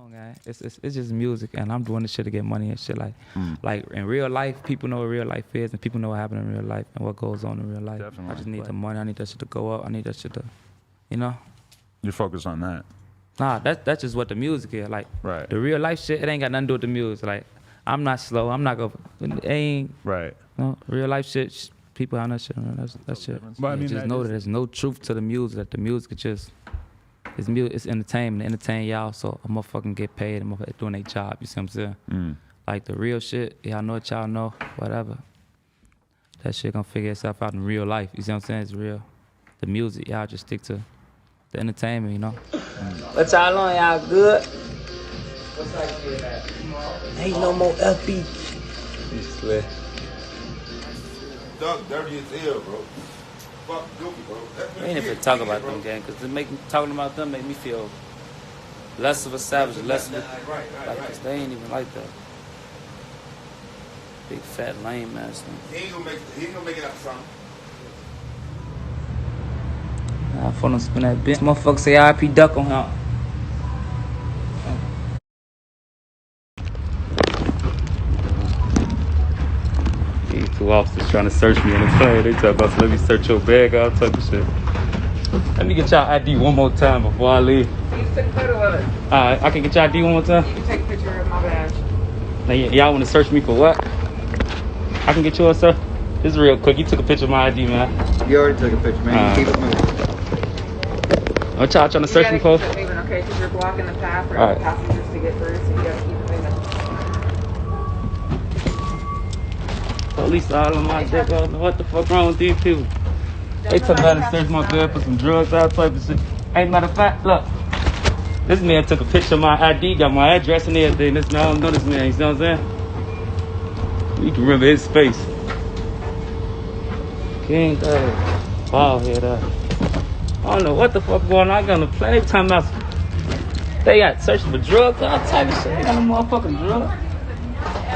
man. It's just music, and I'm doing this shit to get money and shit. Like in real life, people know what real life is, and people know what happened in real life and what goes on in real life. Definitely. I just need the money. I need that shit to go up. I need that shit to, you know. You focus on that. Nah, that's just what the music is. Like the real life shit, it ain't got nothing to do with the music. Like I'm not slow. I'm not gonna. It ain't. Right. You know, real life shit. People on that shit. That's shit. But I mean, just know that there's no truth to the music. That the music is just. It's entertainment, entertain y'all, so a motherfucking get paid, and motherfuckers doing their job, you see what I'm saying? Like the real shit, y'all know what y'all know, whatever. That shit gonna figure itself out in real life, you see what I'm saying? It's real. The music, y'all just stick to the entertainment, you know? What y'all on, y'all good? What's that? Ain't no more FB. You swear. Dog dirty as hell, bro. Fuck goofy, bro. I ain't even talk about them, gang, because talking about them make me feel less of a savage, less of a... Like, cause they ain't even like that. Big, fat, lame ass thing. He ain't gonna make it out something. Nah, phone don't spin that bitch. Motherfucker say RIP duck on him. These two officers trying to search me in the plane. They talk about, let me search your bag, all type of shit. Let me get y'all ID one more time before I leave. You took a photo of it. Alright, I can get y'all ID one more time? You take a picture of my badge. Now, y'all want to search me for what? I can get yours, sir? This is real quick. You took a picture of my ID, man. You already took a picture, man. Keep it moving. What y'all trying to search me for? Keep it moving, okay? Because you're blocking the path for All right. passengers to get through, so you gotta keep it moving. Police all on my dick. I don't know what the fuck wrong with these people. They took out and searched my bed for some drugs, all type of shit. Hey, matter of fact, look. This man took a picture of my ID, got my address and everything. This man, I don't know this man, you see what I'm saying? You can remember his face. King Dave. Ball head up. I don't know what the fuck going on. I got on the plane time out. They got searching for drugs, all type of shit. They got no motherfucking drugs.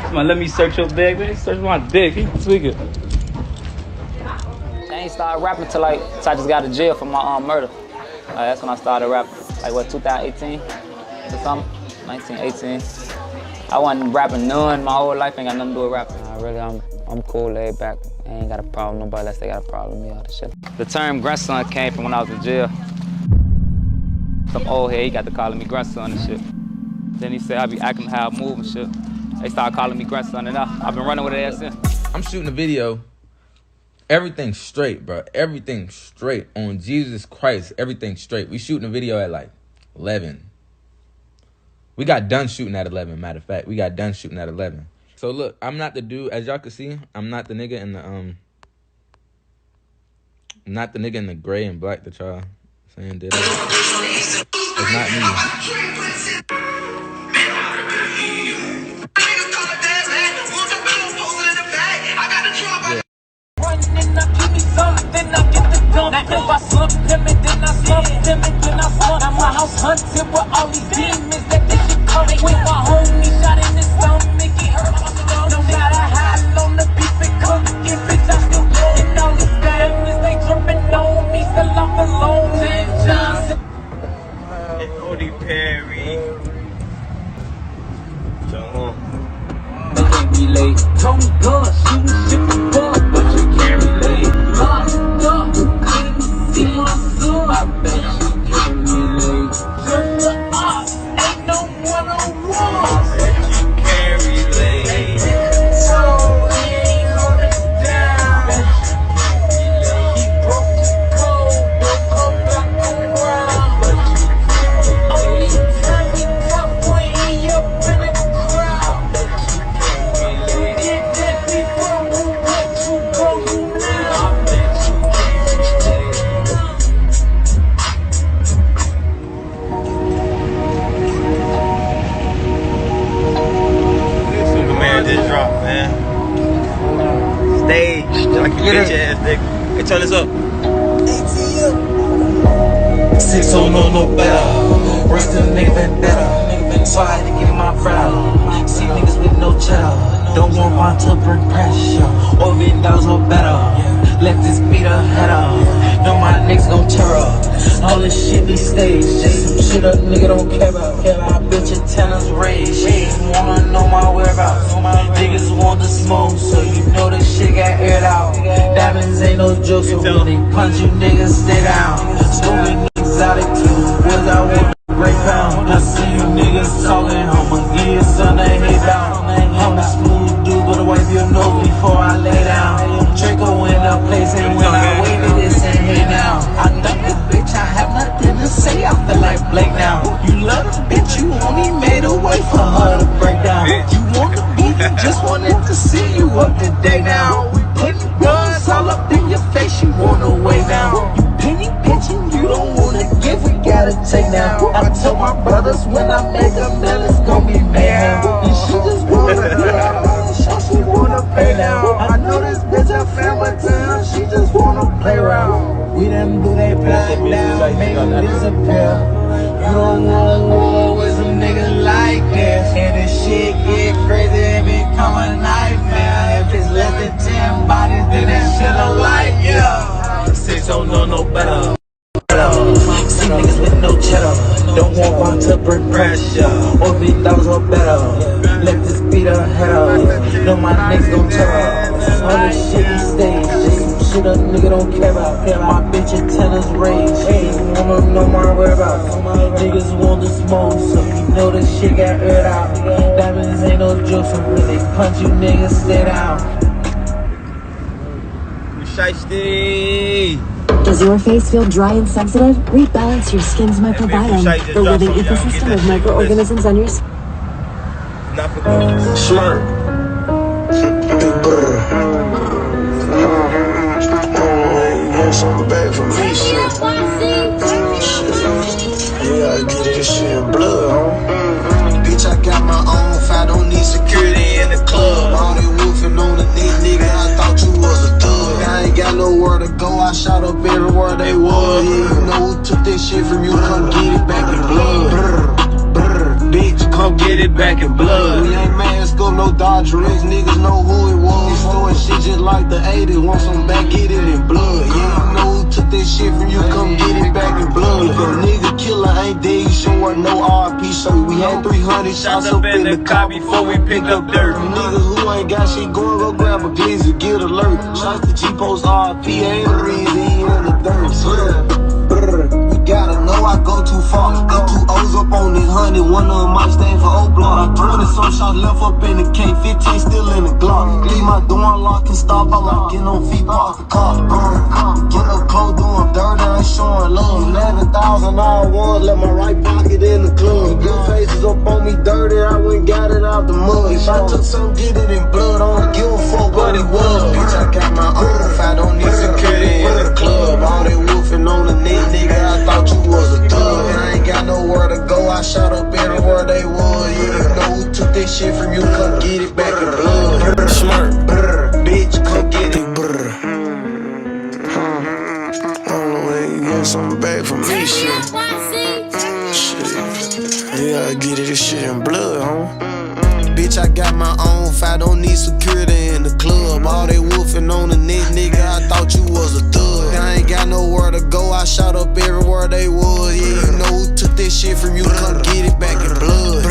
Come on, let me search your bag, man. Search my dick. He tweaking. I ain't started rapping till I just got to jail for my murder. That's when I started rapping. Like what, 2018 or something? 1918. I wasn't rapping none. My whole life ain't got nothing to do with rapping. Really, I'm cool, laid back. I ain't got a problem. Nobody unless they got a problem with me, all this shit. The term grandson came from when I was in jail. Some old head, he got to calling me grandson and shit. Then he said I be acting how I move and shit. They started calling me grandson, and I've been running with it ever since. I'm shooting a video. Everything's straight, bro. Everything's straight. On Jesus Christ, everything's straight. We shooting a video at like 11. We got done shooting at 11, matter of fact. We got done shooting at 11. So look, I'm not the dude, as y'all can see, I'm not the nigga in the gray and black that y'all saying did. It's not me. Now if I slump them and then I slump them and then I slump. Now my house hunted with all these demons that they should come with. My homie shot in the stomach, he hurt. No matter how long the beef it cook, if it's I still get it. All these diamonds they dripping on me, still I'm alone. St. Johnson and Cody Perry. They can't relate. Tony Gunn shooting shit for fun, but you can't relate. Locked up. See my son, I bet you can't relate. Turn the up, ain't no one-on-one. I bet you can't relate. So he ain't holding down. Bet you can't relate. He broke the code, but come back around. But you can't relate. Only time he tough when he up in the crowd. Bet you can't relate. Get that before who let you go now. I bet you can't relate. Just drop, man. Stage. I can get your ass, nigga. Hey, turn this up. ATM. 6 on no better. Run to the nigga that better. So I had to get in my friend. See niggas with no cheddar. Don't want one to bring pressure. Or $1 or better. Let this beat a header. Know my niggas gon' tear up. All this shit be staged. Just some shit a nigga don't care about. I bet you 10 so when they punch you, niggas stay down. Stupid exotic was I want a great pound. I see you niggas talking, I'ma give you some that hate down. I'm a smooth dude, but wipe your nose before I lay down. Draco in the place, and when I wave it, it's in hey now. I duck this bitch, I have nothing to say, I feel like Blake now. You love this bitch, you only made a way for her to break down. You want to be, you just wanted to see you up to date now. We putting guns all up in your face, you wanna weigh down. You penny pitching, you don't wanna give, we gotta take now. I told my brothers when I make a meal, it's gonna be mayhem. And she just wanna be out, she wanna pay now. I know this bitch a fan, but damn, she just wanna play around. We done blew they black down, make them disappear. You don't wanna war with some niggas like this. And this shit get crazy, it become a nightmare. If it's less than 10 bodies, then that shit a light, yeah. 6 don't know no better. See niggas with no cheddar, don't want one to bring pressure. Or be thousands or better. Let this beat a hell. Know my niggas gon' tear up. All this shit he stays, just some shit a nigga don't care about. My bitch antennas raised, she ain't wanna know my whereabouts. Niggas want to smoke, so you know this shit got aired out. Diamonds ain't no joke, so when they punch you niggas stay down. Shiesty. Does your face feel dry and sensitive? Rebalance your skin's microbiome, the living ecosystem of microorganisms on your skin. Not for good. Smart. Big brother. Something bad for me, shit. Yeah, I get this shit in blood, huh? Bitch, I got my own if I don't need security in the club. All they woofing on the knee, nigga, I thought you was a thug. I ain't got nowhere to go, I shot up everywhere they was. Yeah, you know who took this shit from you, come get it back in blood. Bitch, come get it back in blood. We ain't mask up, no Dodgers, niggas know who it was. Throwing shit just like the 80s, want some back, get it in blood. Yeah, you know who took this shit from you, come get it back in blood. If a nigga killer ain't dead, you should wear no RP shirt. We had 300 shots up in the car before we picked up dirt. You niggas who ain't got shit going, go grab a glizzy, get alert. Shots to G-Post RP, ain't the reason he in the dirt. You gotta know I go too far. Got 2 O's up on this 100, one of them might stand for O-Block. 20 some shots left up in the K, 15 still in the Glock. Leave my door unlocked and stop, I like getting on feet, park the car. Get up close, doing dirt, I ain't showing love. 11,000 all ones, let my right pocket in the club. Your faces up on me dirty, I went got it out the mud. If I took some, get it in blood, I don't give a fuck what it was. Bitch, I got my own, if I don't need security in the club. All they woofing on the knee, nigga, I thought you was a thug. I ain't got nowhere to go, I shot up everywhere they was. Yeah, you know who took this shit from you, come get it back in blood. Smart, bitch, come get it. I don't know when you get something back from me, shit. Yeah, I get it, this shit in blood, huh? Bitch, I got my own if I don't need security in the club. All they woofing on the neck, nigga, I thought you was a thug. I ain't got nowhere to go, I shot up everywhere they was. Yeah, you know who took this shit from you, come get it back in blood.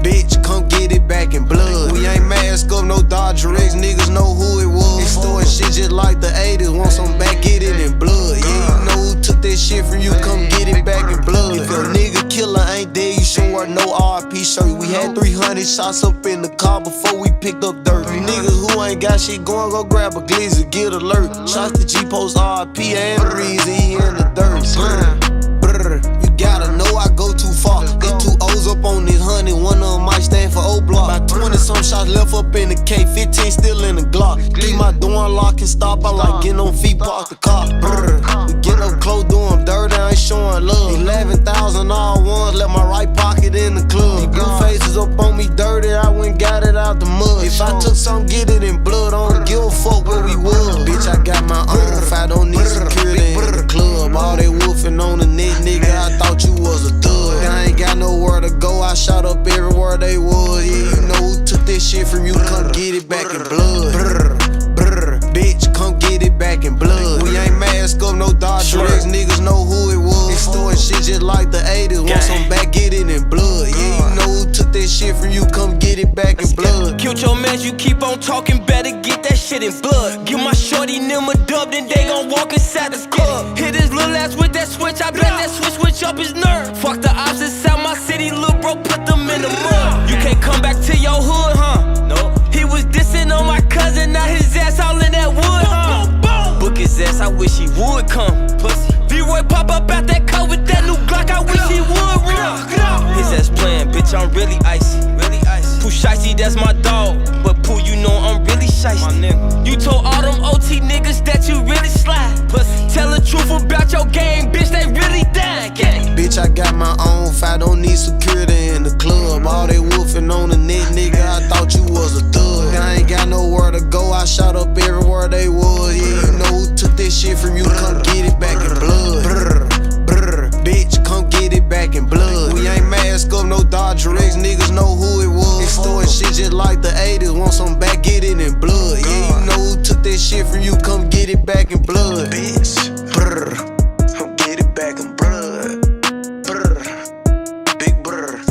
Bitch, come get it back in blood. We ain't mask up, no Dodger X, niggas know who it was. Throwing shit just like the 80s, want some back, get it in blood. Yeah, you know who took this shit from you, come get it back in blood. If a nigga killer ain't dead, you should wear no RP shirt. We had 300 shots up in the car before we picked up dirt. You niggas who ain't got shit going, go grab a glizzy, get alert. Shots to G-Post RP, ain't the reason he in the dirt. You gotta know I go too far. Got 2 O's up on this 100, one of them might stand for O-Block. About 20 some shots left up in the K, 15 still in the Glock. Leave my door unlocked and stop, I like getting on feet, park the car. We get up close, doing dirt, I ain't showing love. 11,000 all ones, let my right pocket in the club. Your faces up on me dirty, I went got it out the mud. If I took some, get it in blood, I don't give a fuck where we was. Bitch, I got my own if I don't need security in the club. All they woofing on the neck, nigga, I thought you was a thug. I ain't got nowhere to go, I shot up everywhere they was. Yeah, you know who took this shit from you, come get it back in blood. Bitch, come get it back in blood. We ain't mask up, no Dodger X, niggas know who it was. Throwing shit just like the 80s, want some back, get it in blood. Yeah, you know who took this shit from you, come get it back in blood. Killed your man, cause you keep on talking, better get that shit in blood. Give my shorty them a dub, then they gon' walk inside the club. Hit his little ass with that switch, I bet that switch up his nerve. Fuck the ops inside my city, little bro, put them in the mud. You can't come back to your hood, huh? No. He was dissing on my cousin, now his ass all in that wood, huh? Book his ass, I wish he would come. Pussy. V-Roy pop up out that car with that new Glock, I wish he would run. His ass playing, bitch, I'm really icy. Pooh Shicey, that's my dog. But Pooh, you know I'm really shicey. You told all them OT niggas that you really slide. Pussy. Tell the truth about your game, bitch, they really dying. Bitch, I got my own fight, don't need security in the club. All they woofing on the net, nigga, I thought you was a thug. I ain't got nowhere to go, I shot up everywhere they was. Yeah, you know who took this shit from you, come get it back in blood. Brr, brr, bitch, come get it back in blood. We ain't mask up, no Dodger X, niggas know who it was. Extorting shit just like the 80s, want some back, get it in blood. Yeah, you know who took this shit from you, come get it back in blood. Bitch, brr, come get it back in blood. Brr, big brr.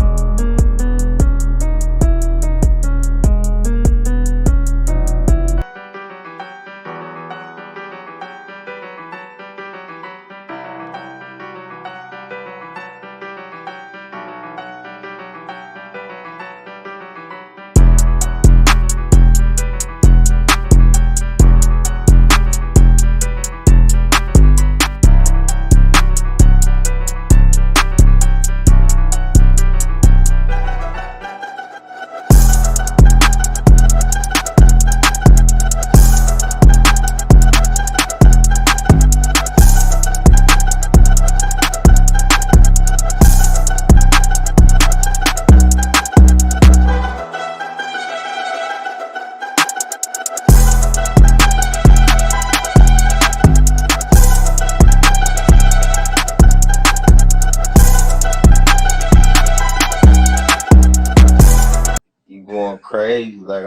Crazy, like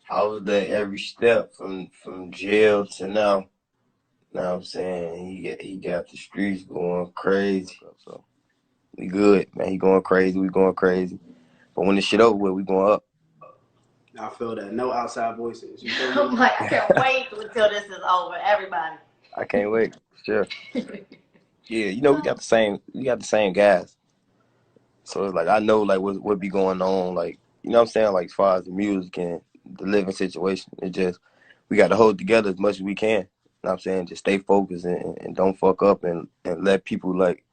I was there every step from jail to now. Know what I'm saying? He got the streets going crazy. So we good, man. He going crazy, we going crazy. But when this shit over with, we going up. I feel that. No outside voices. You feel me? I'm like, I can't wait until this is over, everybody. I can't wait, sure. Yeah, you know we got the same guys. So it's like I know like what be going on, like, you know what I'm saying, like as far as the music and the living situation. It just we gotta hold together as much as we can. You know what I'm saying? Just stay focused and don't fuck up and let people like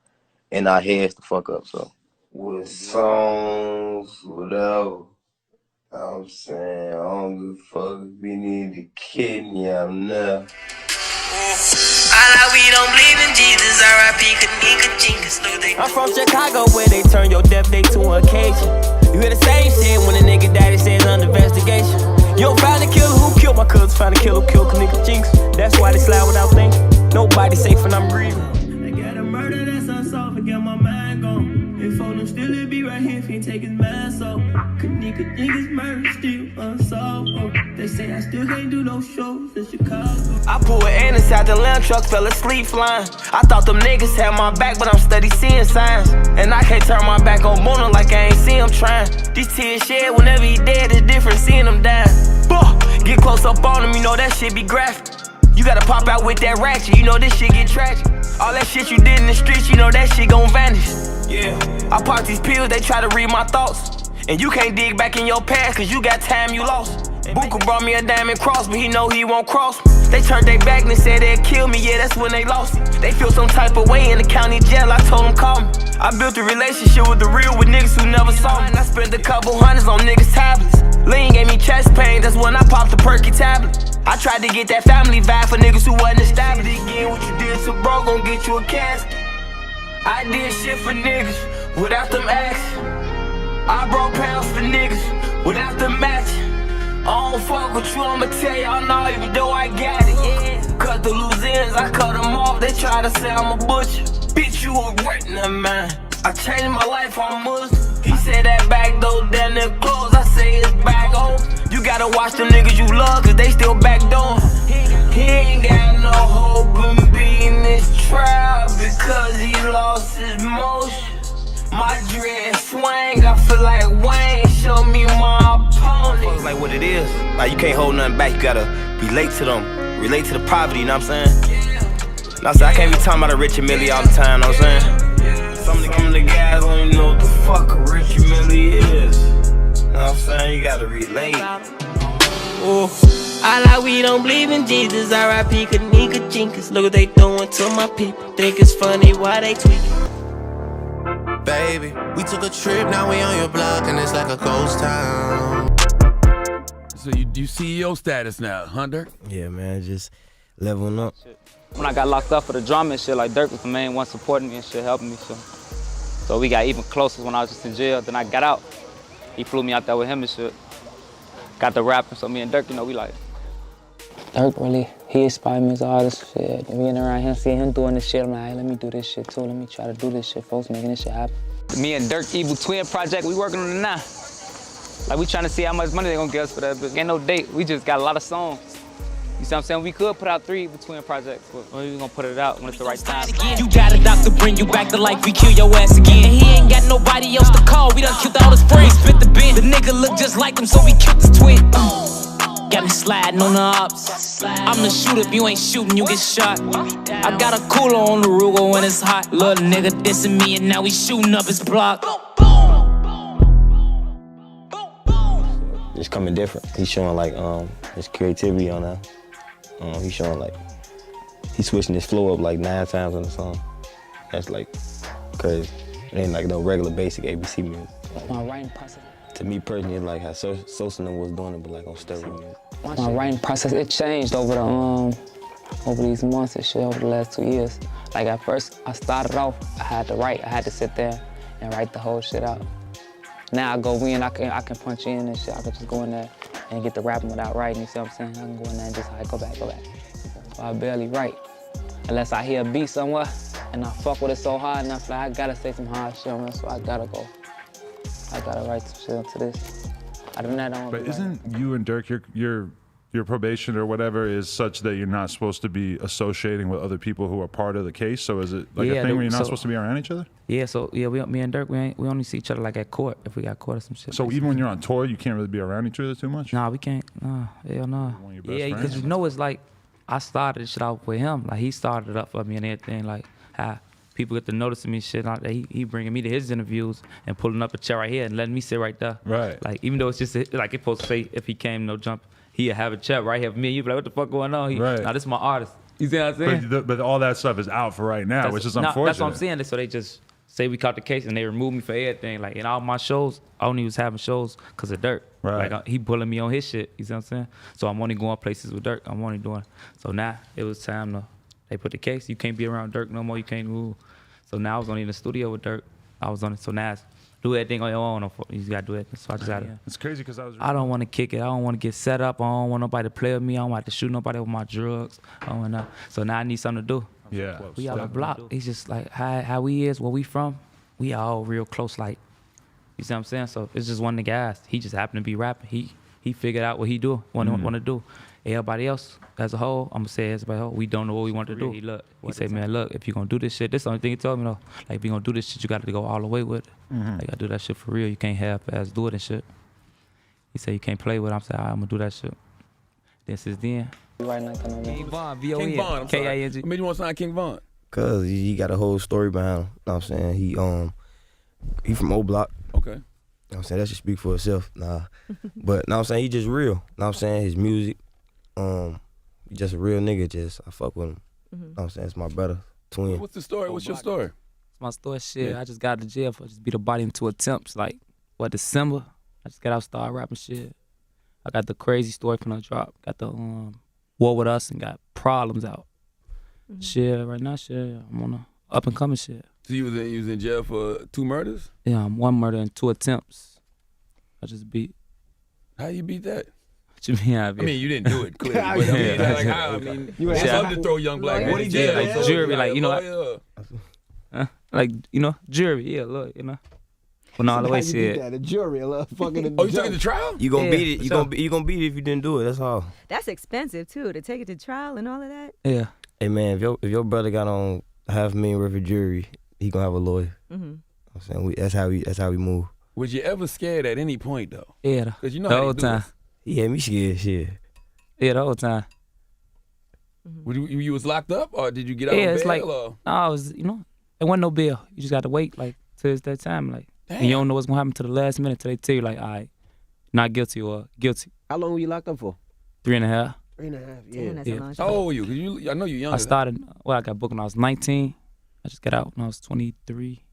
in our heads to fuck up. So with songs, whatever. I'm saying, I don't give a fuck if we need to kidney, I'm now. We don't believe in Jesus, R.I.P. I'm from Chicago where they turn your death day to an occasion. You hear the same shit when a nigga daddy says under investigation. You don't find the killer who killed my cousin, find the killer who killed nigga Jinx. That's why they slide without thinking. Nobody safe and I'm grieving. I got a murder that's unsolved, I got my mind gone. If all them still it'd be right here if he take his mask off. Niggas murder still unsolved. Oh, they say I still can't do no shows in Chicago. I pulled in inside the lamb truck, fell asleep flying. I thought them niggas had my back, but I'm steady seeing signs. And I can't turn my back on Mona like I ain't see him trying. These tears shed whenever he dead, it's different seeing him die. Get close up on him, you know that shit be graphic. You gotta pop out with that ratchet, you know this shit get tragic. All that shit you did in the streets, you know that shit gon' vanish. Yeah, I pop these pills, they try to read my thoughts. And you can't dig back in your past, cause you got time you lost. Buka brought me a diamond cross, but he know he won't cross me. They turned their back and they said they'd kill me, yeah, that's when they lost it. They feel some type of way in the county jail, I told them call me. I built a relationship with the real, with niggas who never saw me. And I spent a couple hundreds on niggas' tablets. Lean gave me chest pain, that's when I popped the perky tablet. I tried to get that family vibe for niggas who wasn't established. Again, what you did to bro gon' get you a casket. I did shit for niggas without them asking. I broke pounds for niggas without the match. I don't fuck with you, I'ma tell y'all no, even though I got it, yeah. Cut the loose ends, I cut them off, they try to say I'm a butcher. Bitch, you a retina, man. I changed my life, I'm Muslim. He said that back door down there closed, I say it's back on. You gotta watch them niggas you love, cause they still back door. He ain't got no hope in being this trial, because he lost his motion. My dread swing, I feel like Wayne, show me my opponent. like what it is. Like you can't hold nothing back, you gotta relate to them. Relate to the poverty, you know what I'm saying? Now, I can't be talking about a Rich and Millie all the time, you know what I'm saying? Some of the guys don't even know what the fuck a Rich and Millie is. You know what I'm saying? You gotta relate. Ooh. I like we don't believe in Jesus. R.I.P. Kanika Jenkins. Look what they doing to my people. Think it's funny why they tweaking. Baby, we took a trip, now we on your block, and it's like a ghost town. So you CEO status now, Hunter? Yeah, man, just leveling up. When I got locked up for the drama and shit, like Dirk was the main one supporting me and shit, helping me. So we got even closer when I was just in jail. Then I got out. He flew me out there with him and shit. Got the rapping, so me and Dirk, you know, we like. Dirk really, he inspired me as an artist. Shit. We in around here, seeing him doing this shit, I'm like, hey, let me do this shit too. Let me try to do this shit, folks, making this shit happen. Me and Dirk Evil Twin Project, we working on it now. Like, we trying to see how much money they gonna give us for that, but ain't no date. We just got a lot of songs. You see what I'm saying? We could put out 3 Evil Twin projects, but we gonna put it out when it's the right time. You got a doctor bring you back to life, we kill your ass again. He ain't got nobody else to call, we done killed all his friends. Spit the bin, the nigga look just like him, so we killed his twin. Got me sliding on the ops. I'm the shooter, if you ain't shooting, you get shot. I got a cooler on the Ruger when it's hot. Little nigga dissing me and now we shooting up his block. It's coming different. He's showing like his creativity on that. He's showing like he's switching his flow up like 9 times on the song. That's like crazy. It ain't like no regular basic ABC music. My writing process. To me personally, it's like how Sosa was doing it, but like on steroids music. My writing process, it changed over these months and shit, over the last 2 years. Like at first, I started off, I had to write. I had to sit there and write the whole shit out. Now I go in, I can punch in and shit. I can just go in there and get the rapping without writing, you see what I'm saying? I can go in there and just like, go back. So I barely write. Unless I hear a beat somewhere and I fuck with it so hard enough, like I gotta say some hard shit on it, so I gotta go. I gotta write some shit onto this. Other than that, I don't. But isn't you and Dirk, your probation or whatever is such that you're not supposed to be associating with other people who are part of the case? So is it like a thing where you're not supposed to be around each other? Yeah, so yeah, me and Dirk, we only see each other like at court, if we got caught or some shit. So even when you're on tour, you can't really be around each other too much? Nah, we can't. Nah, hell no. Yeah, because you know it's like, I started this shit out with him. Like he started it up for me and everything. Like how people get to noticing me shit. Like he bringing me to his interviews and pulling up a chair right here and letting me sit right there. Right. Like even though it's just like it's supposed to say if he came no jump, he'd have a chair right here for me. You'd be like, what the fuck going on? Right. Nah, this is my artist. You see what I'm saying? But all that stuff is out for right now, which is unfortunate. That's what I'm saying. So they just say we caught the case and they removed me for everything. Like in all my shows, I only was having shows because of Dirk. Right. Like he pulling me on his shit. You see what I'm saying? So I'm only going places with Dirk. I'm only doing. So now it was time to. They put the case. You can't be around Dirk no more. You can't move. So now I was only in the studio with Dirk. I was on it. So now it's do everything on your own. You just gotta do it. So I just gotta. It's crazy because I don't want to kick it. I don't want to get set up. I don't want nobody to play with me. I don't want to shoot nobody with my drugs. I don't want to. So now I need something to do. Yeah. We on the block. It's just like how we is, where we from. We all real close, like, you see what I'm saying? So it's just one of the guys. He just happened to be rapping. He figured out what he want to do. Everybody else, as a whole, I'm gonna say as a whole, we don't know what we want to do. He said, man, look, if you're gonna do this shit, this is the only thing he told me though. Like, if you're gonna do this shit, you gotta go all the way with it. Like, you gotta do that shit for real. You can't half-ass do it and shit. He said, you can't play with it. I'm saying, I'm gonna do that shit. This is then. King Von, V-O-N, I'm sorry. K-I-N-G. What made you want to sign King Von? Cause he got a whole story behind him. Know what I'm saying? He from O Block. Okay. Know what I'm saying? That should speak for itself. Nah. But know what I'm saying? He just real. Know what I'm saying? His music. He just a real nigga. I fuck with him. Know what I'm saying? It's my brother, twin. What's the story? What's your story? It's my story shit. Yeah. I just got out of jail for just beat a body in 2 attempts. Like, December? I just got out, started rapping shit. I got the crazy story from the drop. Got the War With Us and got Problems out. Shit, right now, shit, I'm on a up and coming shit. So you was in jail for 2 murders? Yeah, 1 murder and 2 attempts. I just beat. How you beat that? What you mean I mean, you didn't do it, clearly. But I mean, like, how? I mean, it's hard to throw young black men in jail. Like jury, like, you know. Like, you know, jury, yeah, look, you know. When all the way shit. The jury, fucking. Oh, you took it to trial? You gonna beat it. You gonna beat it if you didn't do it. That's all. That's expensive too, to take it to trial and all of that. Yeah. Hey man, if your brother got on $500,000 worth of jury, he gonna have a lawyer. I'm saying that's how we move. Was you ever scared at any point though? Yeah. Because you know the how whole they do time. this. Yeah, me scared, shit. Yeah, the whole time. You was locked up, or did you get out Yeah, on it's bail? like, Or? no, I was, there wasn't no bail. You just got to wait, like, till it's that time, like. Damn. And you don't know what's going to happen to the last minute till they tell you, like, all right, not guilty or guilty. How long were you locked up for? 3.5. 3.5, yeah. Damn, that's a long How time. old were you? I know you're young. I started, I got booked when I was 19. I just got out when I was 23.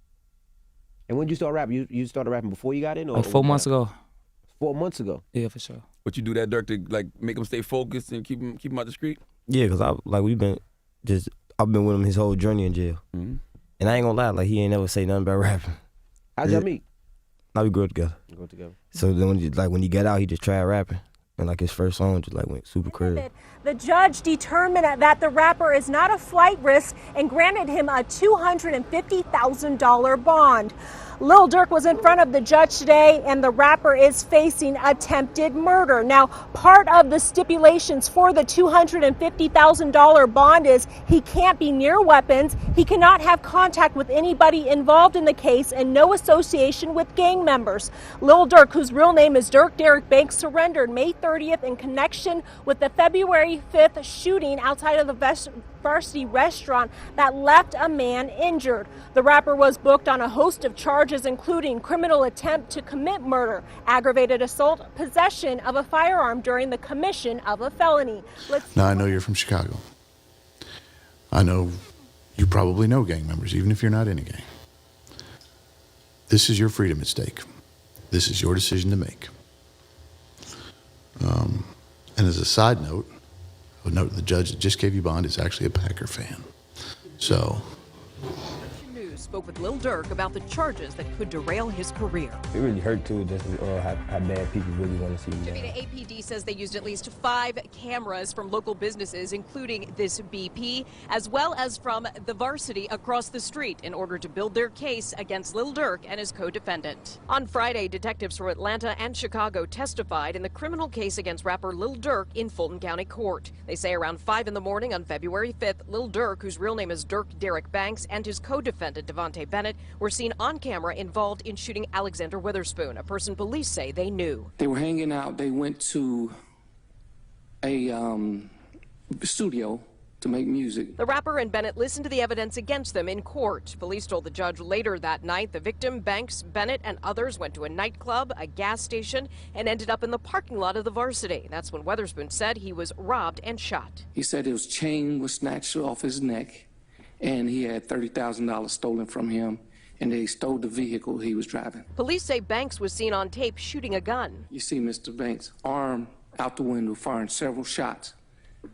And when did you start rapping? You started rapping before you got in? Or Like 4 months ago. 4 months ago? Yeah, for sure. But you do that, Dirk, to like make him stay focused and keep him out the street? Yeah, because I've been with him his whole journey in jail. Mm-hmm. And I ain't gonna lie, like he ain't never say nothing about rapping. How'd y'all meet? Now we grew up together. So then when he got out, he just tried rapping. And like his first song just like went super crazy. The judge determined that the rapper is not a flight risk and granted him a $250,000 bond. Lil Durk was in front of the judge today, and the rapper is facing attempted murder. Now, part of the stipulations for the $250,000 bond is he can't be near weapons, he cannot have contact with anybody involved in the case, and no association with gang members. Lil Durk, whose real name is Dirk Derek Banks, surrendered May 30th in connection with the February 5th shooting outside of the Varsity restaurant that left a man injured. The rapper was booked on a host of charges, including criminal attempt to commit murder, aggravated assault, possession of a firearm during the commission of a felony. Now, I know you're from Chicago. I know you probably know gang members, even if you're not in a gang. This is your freedom at stake. This is your decision to make. And as a side note, I would note the judge that just gave you bond is actually a Packer fan. So. News spoke with Lil Durk about the charges that could derail his career. It really hurt too, just how bad people really want to see me. Davita, APD says they used at least 5 cameras from local businesses, including this BP, as well as from the Varsity across the street in order to build their case against Lil Durk and his co-defendant. On Friday, detectives from Atlanta and Chicago testified in the criminal case against rapper Lil Durk in Fulton County Court. They say around 5 in the morning on February 5th, Lil Durk, whose real name is Dirk Derek Banks, and his co-defendant Devontae Bennett were seen on camera involved in shooting Alexander Witherspoon, a person police say they knew. They were hanging out. They went to a studio to make music. The rapper and Bennett listened to the evidence against them in court. Police told the judge later that night the victim, Banks, Bennett, and others went to a nightclub, a gas station, and ended up in the parking lot of the Varsity. That's when Witherspoon said he was robbed and shot. He said his chain was snatched off his neck, and he had $30,000 stolen from him, and they stole the vehicle he was driving. Police say Banks was seen on tape shooting a gun. You see Mr. Banks' arm out the window firing several shots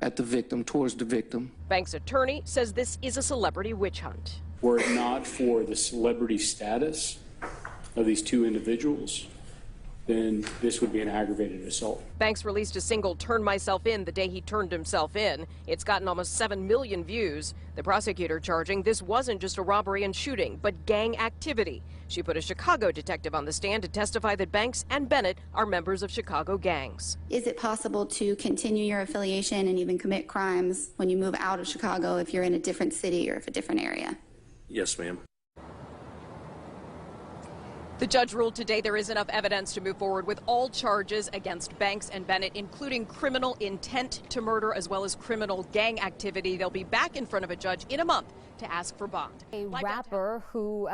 at the victim, towards the victim. Banks' attorney says this is a celebrity witch hunt. Were it not for the celebrity status of these two individuals, then this would be an aggravated assault. Banks released a single "Turn Myself In" the day he turned himself in. It's gotten almost 7 million views. The prosecutor charging this wasn't just a robbery and shooting, but gang activity. She put a Chicago detective on the stand to testify that Banks and Bennett are members of Chicago gangs. Is it possible to continue your affiliation and even commit crimes when you move out of Chicago if you're in a different city or if a different area? Yes, ma'am. The judge ruled today there is enough evidence to move forward with all charges against Banks and Bennett, including criminal intent to murder as well as criminal gang activity. They'll be back in front of a judge in a month to ask for bond. A rapper who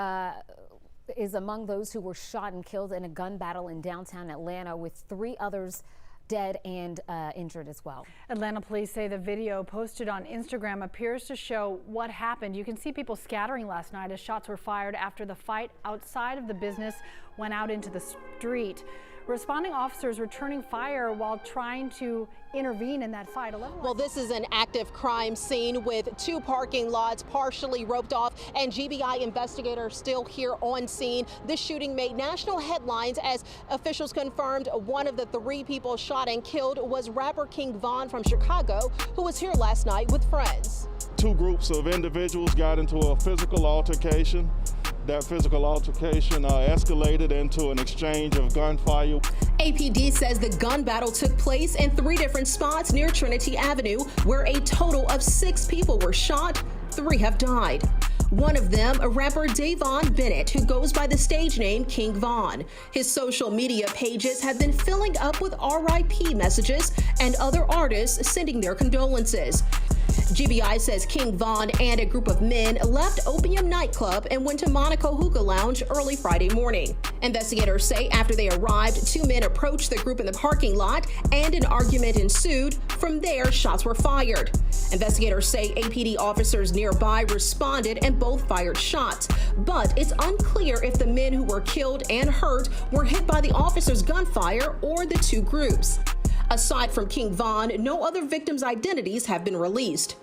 is among those who were shot and killed in a gun battle in downtown Atlanta, with 3 others dead and injured as well. Atlanta police say the video posted on Instagram appears to show what happened. You can see people scattering last night as shots were fired after the fight outside of the business went out into the street. Responding officers returning fire while trying to intervene in that fight. Well, this is an active crime scene with 2 parking lots partially roped off and GBI investigators still here on scene. This shooting made national headlines as officials confirmed one of the 3 people shot and killed was rapper King Von from Chicago, who was here last night with friends. 2 groups of individuals got into a physical altercation. That physical altercation escalated into an exchange of gunfire. APD says the gun battle took place in 3 different spots near Trinity Avenue, where a total of 6 people were shot. 3 have died. One of them, a rapper Davon Bennett, who goes by the stage name King Von. His social media pages have been filling up with RIP messages and other artists sending their condolences. GBI says King Von and a group of men left Opium nightclub and went to Monaco Hookah Lounge early Friday morning. Investigators say after they arrived, two men approached the group in the parking lot and an argument ensued. From there, shots were fired. Investigators say APD officers nearby responded and both fired shots. But it's unclear if the men who were killed and hurt were hit by the officers' gunfire or the two groups. Aside from King Von, no other victims' identities have been released.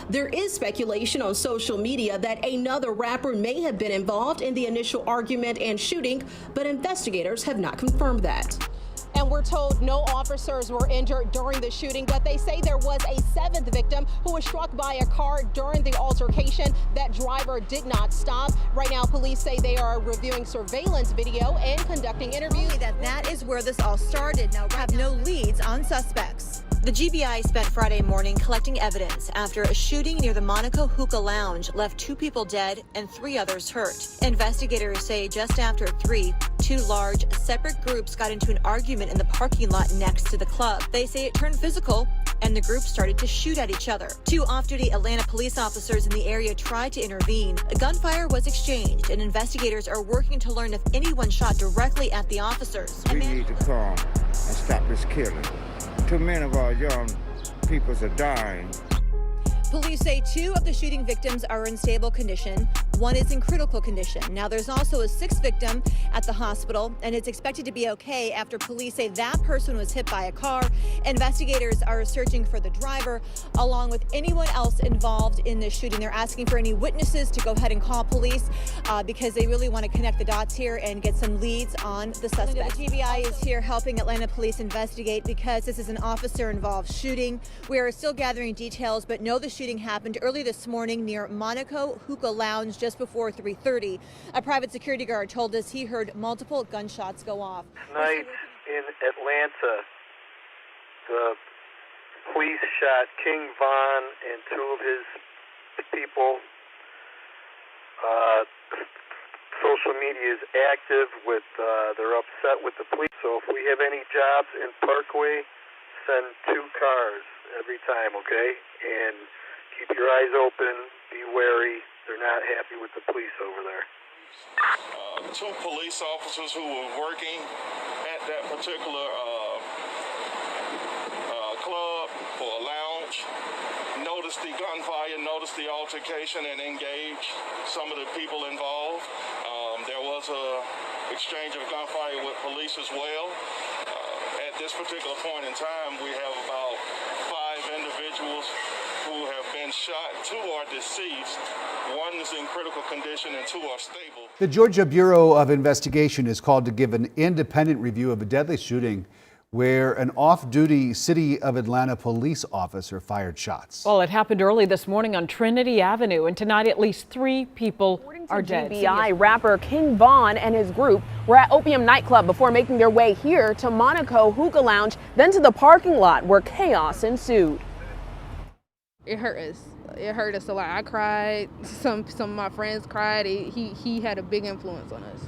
There is speculation on social media that another rapper may have been involved in the initial argument and shooting, but investigators have not confirmed that. And we're told no officers were injured during the shooting, but they say there was a seventh victim who was struck by a car during the altercation. That driver did not stop. Right now, police say they are reviewing surveillance video and conducting interviews. That is where this all started. Now, have no leads on suspects. The GBI spent Friday morning collecting evidence after a shooting near the Monaco Hookah Lounge left 2 people dead and 3 others hurt. Investigators say just after 3, 2 large, separate groups got into an argument in the parking lot next to the club. They say it turned physical and the group started to shoot at each other. 2 off-duty Atlanta police officers in the area tried to intervene. A gunfire was exchanged and investigators are working to learn if anyone shot directly at the officers. We need to come and stop this killing. Too many of our young people are dying. Police say 2 of the shooting victims are in stable condition. 1 is in critical condition. Now, there's also a 6th victim at the hospital, and it's expected to be okay after police say that person was hit by a car. Investigators are searching for the driver, along with anyone else involved in this shooting. They're asking for any witnesses to go ahead and call police because they really want to connect the dots here and get some leads on the suspect. The GBI is here helping Atlanta police investigate because this is an officer-involved shooting. We are still gathering details, but know the shooting happened early this morning near Monaco Hookah Lounge just before 3:30. A private security guard told us he heard multiple gunshots go off. Tonight in Atlanta, the police shot King Von and 2 of his people. Social media is active with, they're upset with the police. So if we have any jobs in Parkway, send 2 cars every time, okay? And keep your eyes open, be wary. They're not happy with the police over there. 2 police officers who were working at that particular club or lounge noticed the gunfire, noticed the altercation, and engaged some of the people involved. There was a exchange of gunfire with police as well. At this particular point in time, we have about 5 individuals who have been shot. 2 are deceased. 1 is in critical condition and 2 are stable. The Georgia Bureau of Investigation is called to give an independent review of a deadly shooting where an off-duty City of Atlanta police officer fired shots. Well, it happened early this morning on Trinity Avenue, and tonight at least 3 people are dead. GBI rapper King Von and his group were at Opium nightclub before making their way here to Monaco Hookah Lounge, then to the parking lot where chaos ensued. It hurt us. It hurt us a lot. I cried. Some of my friends cried. He had a big influence on us,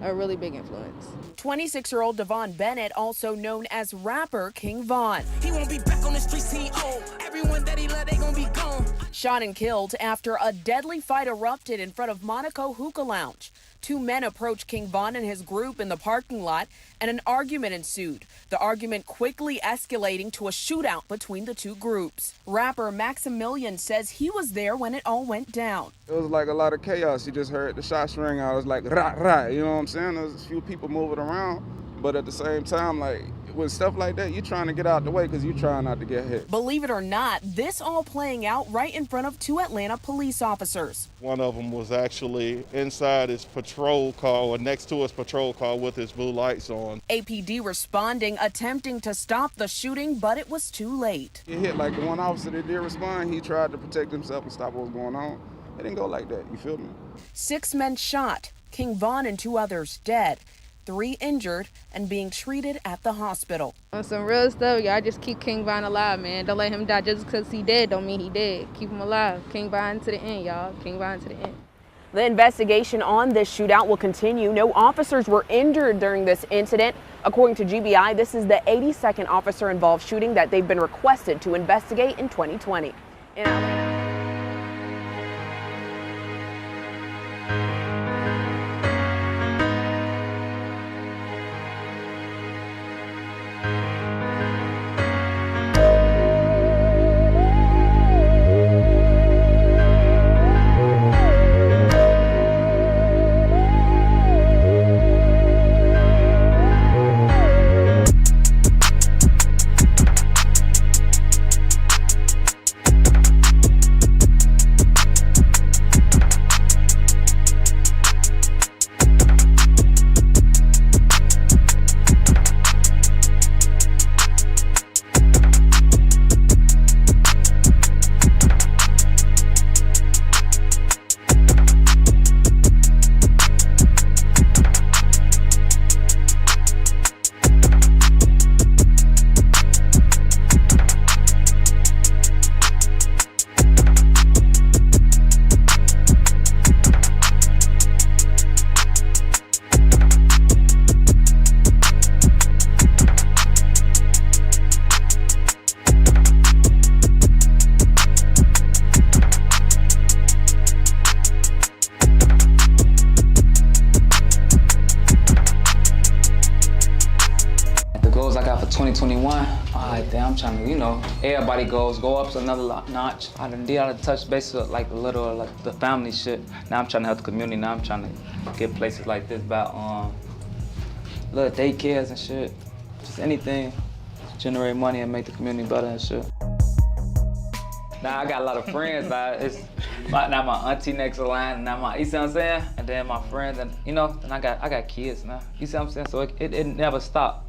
a really big influence. 26-year-old Davon Bennett, also known as rapper King Von. He won't be back on the streets, he old. Everyone that he love, they gon' be gone. Shot and killed after a deadly fight erupted in front of Monaco Hookah Lounge. 2 men approached King Von and his group in the parking lot, and an argument ensued. The argument quickly escalating to a shootout between the 2 groups. Rapper Maximilian says he was there when it all went down. It was like a lot of chaos. You just heard the shots ring out. It was like rah, rah, you know what I'm saying? There was a few people moving around, but at the same time, like, with stuff like that, you're trying to get out the way because you're trying not to get hit. Believe it or not, this all playing out right in front of 2 Atlanta police officers. One of them was actually inside his patrol car or next to his patrol car with his blue lights on. APD responding, attempting to stop the shooting, but it was too late. He hit like the one officer that did respond. He tried to protect himself and stop what was going on. It didn't go like that, you feel me? 6 men shot, King Von and 2 others dead. 3 injured and being treated at the hospital. On some real stuff, y'all just keep King Von alive, man. Don't let him die just because he dead don't mean he dead. Keep him alive. King Von to the end, y'all. King Von to the end. The investigation on this shootout will continue. No officers were injured during this incident. According to GBI, this is the 82nd officer-involved shooting that they've been requested to investigate in 2020. In Atlanta. Goals I got for 2021, I'm trying to, everybody goes, go up to another notch. I done did all the touch base with like the family shit. Now I'm trying to help the community. Now I'm trying to get places like this about little daycares and shit. Just anything to generate money and make the community better and shit. Now I got a lot of friends, now my auntie next to line, now you see what I'm saying? And then my friends, and and I got kids now. You see what I'm saying? So it never stopped.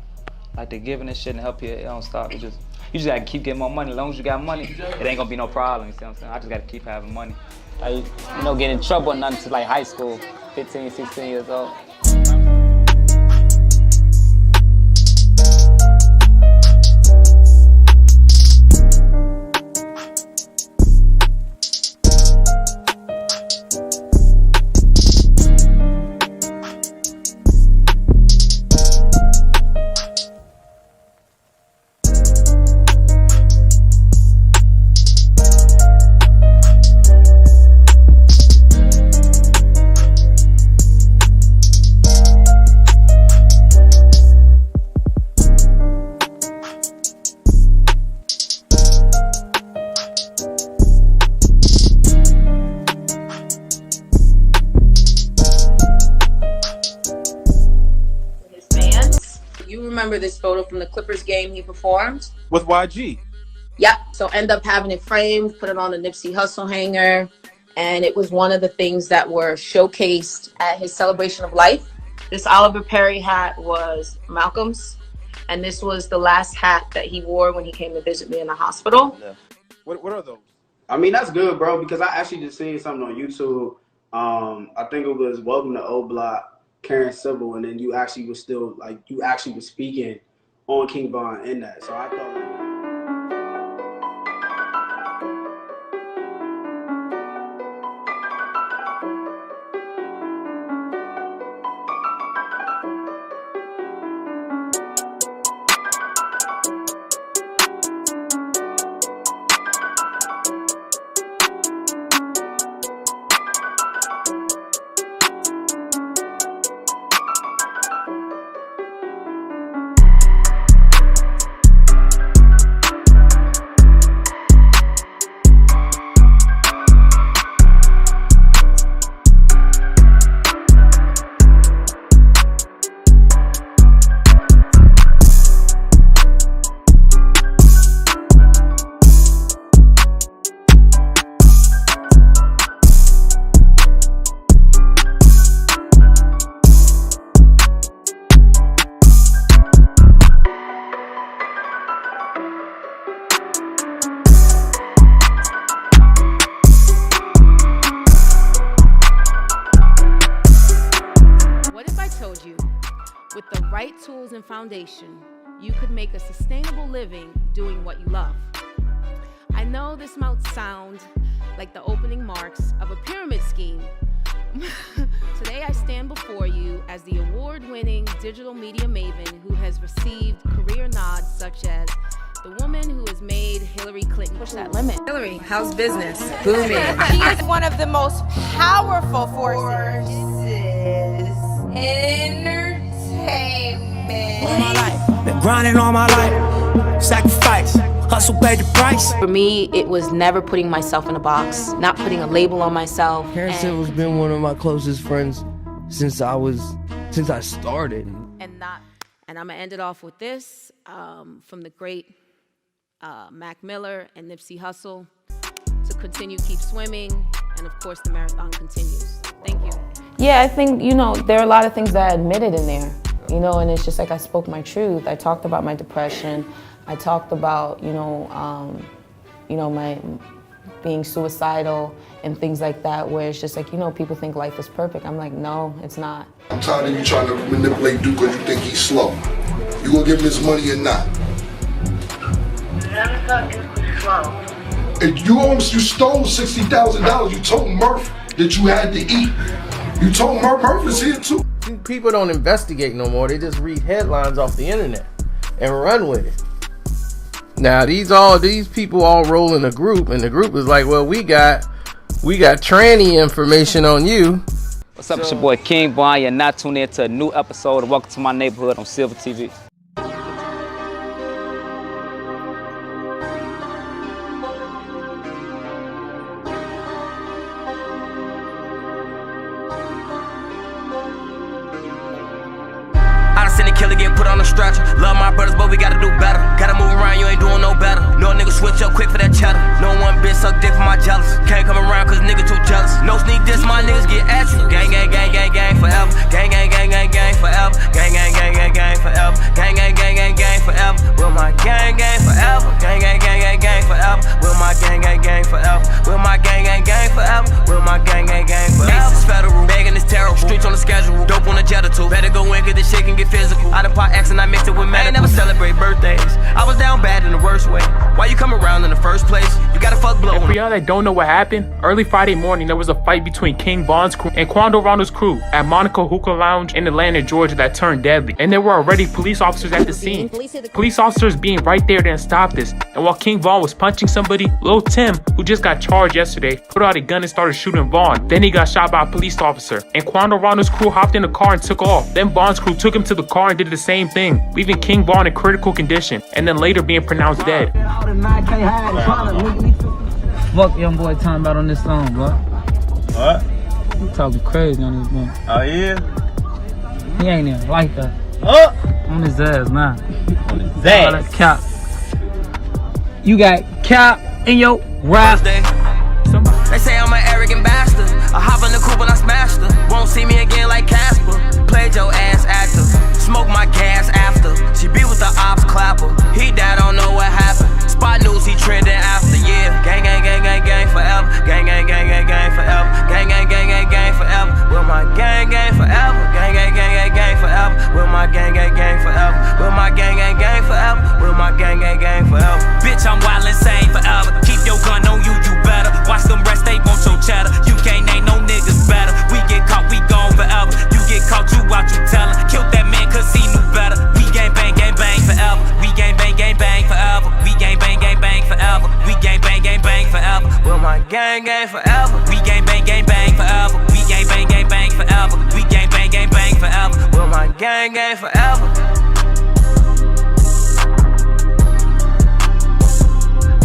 Like the giving and shit and help you, it don't stop. You just gotta keep getting more money. As long as you got money, it ain't gonna be no problem. You see what I'm saying? I just gotta keep having money. Like, get in trouble or nothing to like high school, 15, 16 years old. Remember this photo from the Clippers game he performed? With YG? Yep. So end up having it framed, put it on the Nipsey Hussle hanger, and it was one of the things that were showcased at his celebration of life. This Oliver Perry hat was Malcolm's, and this was the last hat that he wore when he came to visit me in the hospital. Yeah. What are those? I mean, that's good, bro, because I actually just seen something on YouTube. I think it was Welcome to O Block, Karen Civil, and then you actually was speaking on King Von in that. So I thought right tools and foundation, you could make a sustainable living doing what you love. I know this might sound like the opening marks of a pyramid scheme, Today I stand before you as the award-winning digital media maven who has received career nods such as the woman who has made Hillary Clinton push that limit. Hillary, how's business? Booming. She is one of the most powerful forces in entertainment. All my life, been grinding all my life. Sacrifice, hustle paid the price. For me, it was never putting myself in a box, not putting a label on myself. Karen Civil's been one of my closest friends since I started. And I'm gonna end it off with this from the great Mac Miller and Nipsey Hussle: to continue, keep swimming, and of course the marathon continues. Thank you. Yeah, I think, there are a lot of things that I admitted in there, and it's just like I spoke my truth. I talked about my depression. I talked about, my being suicidal and things like that, where it's just like, people think life is perfect. I'm like, no, it's not. I'm tired of you trying to manipulate Duke because you think he's slow. You gonna give him his money or not? Never thought Duke was slow. And you stole $60,000. You told Murph that you had to eat. You told Murph is here too. People don't investigate no more. They just read headlines off the internet and run with it. Now these people all roll in a group, and the group is like, well, we got tranny information on you. What's up, it's your boy King Von. You're not tuned in to a new episode of Welcome to My Neighborhood on Silver TV. Seen a killer get put on a stretcher. Love my brothers, but we gotta do better. Gotta move around, you ain't doing no better. No nigga switch up quick for that cheddar. No one bitch suck dick for my jealous. Can't come around cause nigga too jealous. No sneak diss, my niggas get at you. Gang, gang, gang, gang, gang forever. Gang, gang, gang, gang, gang forever. Gang, gang, gang, gang, gang forever. Gang, gang, gang, gang, gang forever. Will my gang, gang forever. Gang, gang, gang, gang, gang forever. Will my gang, gang, gang forever. Will my gang, gang, gang forever. Will my gang, gang, gang forever. Ace is federal, begging is terrible. Streets on the schedule, dope on the jet or two. Better go in cause this shit can get physical. I done pot X and I mixed it with medical. I ain't never celebrate birthdays. I was down bad in the worst way. Why you come around in the first place? You gotta fuck blow. And for y'all that don't know what happened, early Friday morning there was a fight between King Von's crew and Quando Rondo's crew at Monaco Hookah Lounge in Atlanta, Georgia that turned deadly. And there were already police officers at the scene. Police officers being right there didn't stop this. And while King Von was punching somebody, Lil Tim, who just got charged yesterday, put out a gun and started shooting Von. Then he got shot by a police officer. And Quando Rondo's crew hopped in the car and took off. Then Von's crew took him to the car and did the same thing, leaving King Von in critical condition, and then later being pronounced dead. Fuck young boy talking about on this song, bro. What? You talking crazy on this one. Oh yeah? He ain't even like that. Oh! On his ass, nah. On his ass? All that cap. You got cap in your rap. They say I'm an arrogant bastard. I hop in the coupe and I smashed her. Won't see me again like Casper. Played your ass actor. Smoke my gas after. She be with the ops clapper. He died, don't know what happened. Spot news, he trending after. Yeah. Gang, gang, gang, gang, gang forever. Gang, gang, gang, gang, gang forever. Gang, gang, gang, gang, gang forever. Will my gang, gang forever. Gang, gang, gang, gang, gang forever. Will my gang, gang, gang forever. Will my gang, gang, gang forever. Will my gang, gang, gang forever. Bitch, I'm wild insane forever. Keep your gun on you, you better. Watch them rest, they want your cheddar. You can't name no niggas better. We get caught, we gone forever. You get caught, you out, you tellin'. Killed that man cause he knew better. We gang bang forever. We gang bang forever. We gang bang forever. We gang bang forever. Will my gang forever. We gang bang forever. We gang bang forever. We gang bang forever. Will my gang forever.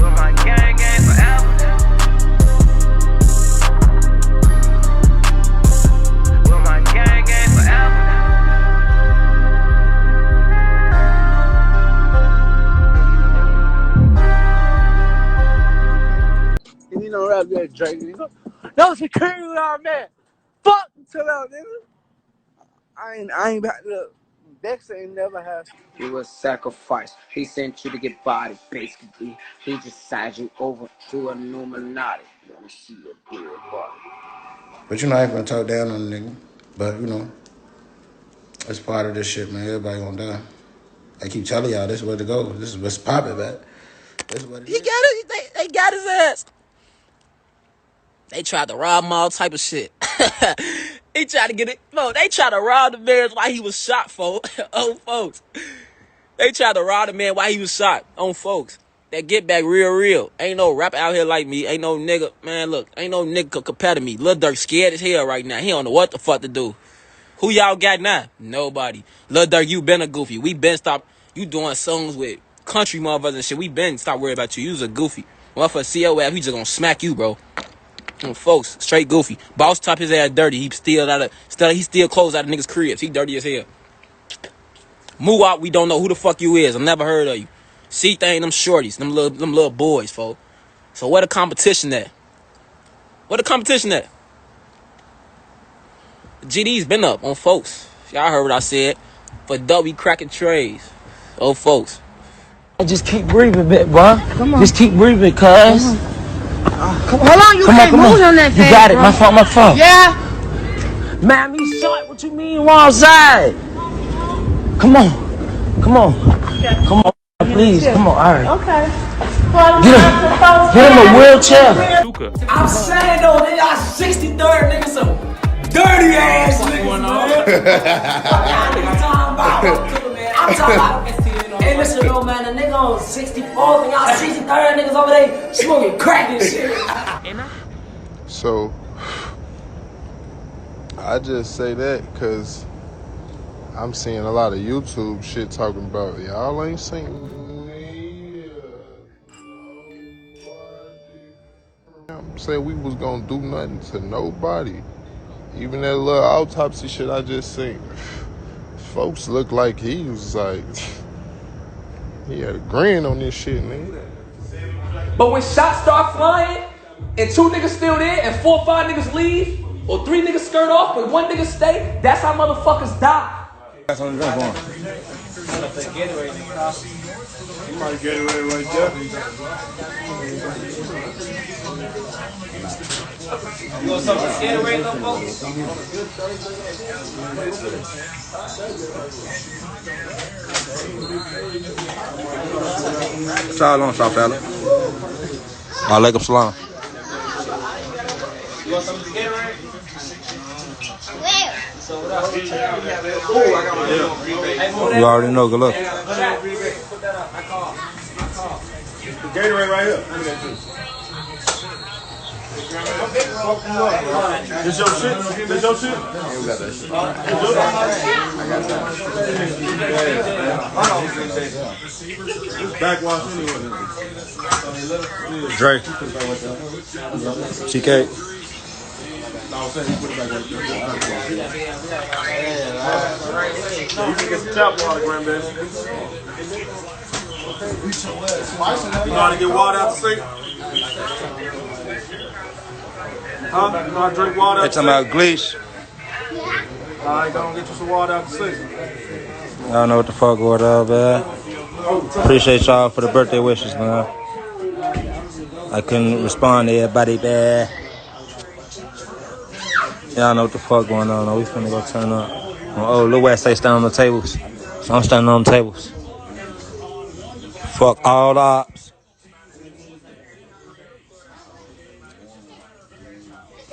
Will my gang forever. Will my gang forever. You know, rap that Drake. You know, that was a king out, man. Fuck to that nigga. I ain't about to. Dex ain't never had. You a sacrifice. He sent you to get body, basically. He just signed you over to an Illuminati. Wanna see your dead body. But I ain't gonna talk down on the nigga. But it's part of this shit, man. Everybody gonna die. I keep telling y'all this is where to go. This is what's popping, man. This is what He got it. They got his ass. They tried to rob him, all type of shit. He tried to get it. Folks, they tried to rob the man while he was shot, folks. Oh, folks. They tried to rob the man while he was shot. On folks. That get back real. Ain't no rap out here like me. Ain't no nigga. Man, look. Ain't no nigga could compare to me. Lil Durk scared as hell right now. He don't know what the fuck to do. Who y'all got now? Nobody. Lil Durk, you been a goofy. We been stopped. You doing songs with country motherfuckers and shit. We been stopped worrying about you. You was a goofy. Motherfucker COF, he just gonna smack you, bro. Folks, straight goofy. Boss top his ass dirty. He still clothes out of niggas' cribs. He dirty as hell. Move out, we don't know who the fuck you is. I never heard of you. C-Thing, them shorties, them little boys, folks. So where the competition at? Where the competition at? GD's been up on folks. Y'all heard what I said. For W cracking trays. Oh, folks. Just keep breathing, bit, bro. Come on. Just keep breathing, cuz. Hold on, you can't move on that fast. You got it, bro. my fault. Yeah. Man, he shot. What you mean, wrong side? Come on. Come on, please. Come on, all right. Okay. Get him a wheelchair. I'm saying, though, they got 63rd niggas, some dirty ass niggas, man. I'm talking about. Hey, listen, though, man, the nigga on 64th and y'all 63rd niggas over there smoking crack and shit. So, I just say that because I'm seeing a lot of YouTube shit talking about y'all ain't seen. I'm saying we was gonna do nothing to nobody. Even that little autopsy shit I just seen. Folks look like he was like, he had a grin on this shit, nigga. But when shots start flying, and 2 niggas still there, and 4 or 5 niggas leave, or 3 niggas skirt off, but 1 nigga stay, that's how motherfuckers die. That's on the drink on. You might get it right there. You want something Gatorade, little folks? Shalom, shop fella. Alaikum salam. You want something Gatorade? You already know, good luck. Gatorade right here. This your shit? This your shit? Yeah, we got that shit. Backwash anyway. Drake. CK. You can get some tap water, grandbaby. You know how to get water out the sink? Huh? You know how to drink water out the They talking about sink? Gleesh. Alright, go and get you some water out the sink. Y'all know what the fuck going on, man. Appreciate y'all for the birthday wishes, man. I couldn't respond to everybody, man. Y'all know what the fuck going on. We finna go turn up. Oh, Lil West say stand on the tables. So I'm standing on the tables. Fuck all the ops.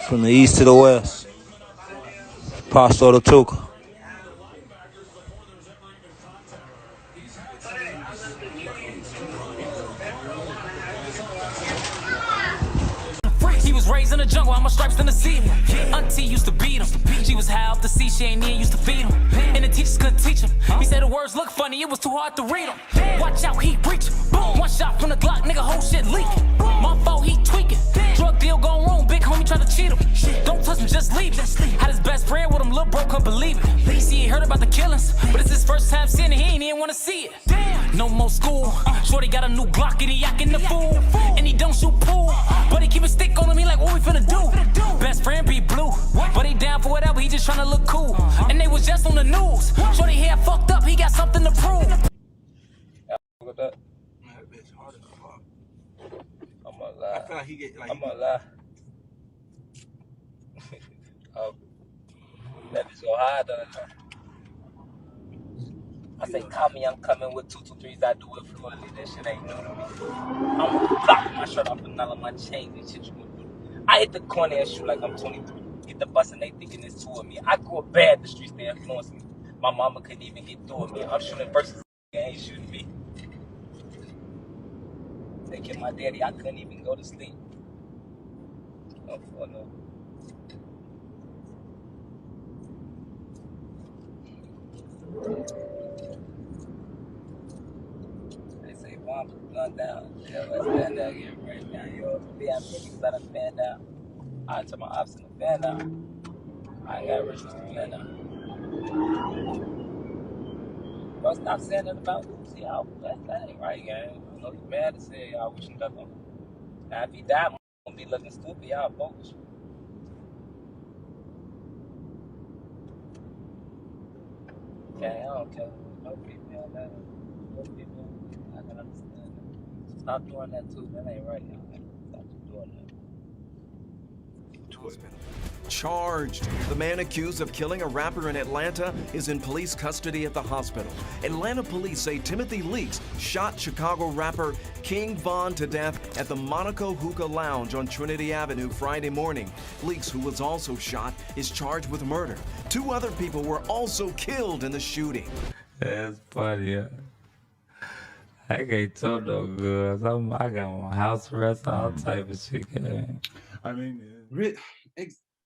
From the east to the west. Pasto to Tuca. He was raised in the jungle, I'm a stripes in the sea. Auntie used to beat him. She was high off the sea, she ain't even used to feed him. And the teachers couldn't teach him. He said the words look funny, it was too hard to read them. Watch out, he breaching. Boom, 1 shot from the Glock, nigga, whole shit leaking. My fault, he tweaking. Drug deal gone wrong, big homie try to cheat him. Don't touch him, just leave him. Had his best friend with him, little bro couldn't believe it. He see he heard about the killings, but it's his first time seeing it, he ain't even wanna see it. No more school. Shorty got a new Glock and he yakking the fool. And he don't shoot pool, but he keep a stick on him, he like, what we finna do? Best friend be blue, but he down for whatever, he just tryna look cool. And they was just on the news. Shorty hair fucked up, he got something to prove. Look at that. I'm gonna lie. I feel like he get like. I'm gonna lie. That bitch go hard on her. I say, call me, I'm coming with 223s. I do it fluently. That shit ain't new to me. I'm blocking my shirt off and all of my chains and shit. I hit the corner and shoot like I'm 23. Get the bus and they thinking it's two of me. I grew up bad. The streets, they influenced me. My mama couldn't even get through with me. I'm shooting versus they ain't shooting me. They killed my daddy. I couldn't even go to sleep. No, no. They say bomb put the gun down. Yeah, let's stand down here right now. Yo, we have niggas let us stand down. I took my ops in the fan down. I ain't got rich to fan down. Bro, stop saying that about Lucy. That ain't right, gang. I know you mad to say y'all wish him death on. Now, if he died, I'm gonna be looking stupid. Y'all bogus. Okay, I don't care. No people, man. No people. I can understand that. Stop doing that too. That ain't right, y'all. Stop doing that. Charged. The man accused of killing a rapper in Atlanta is in police custody at the hospital. Atlanta police say Timothy Leaks shot Chicago rapper King Von to death at the Monaco Hookah Lounge on Trinity Avenue Friday morning. Leaks, who was also shot, is charged with murder. 2 other people were also killed in the shooting. That's funny. Yeah. I can't tell no good. I got my house arrest, all type of shit. Man. I mean,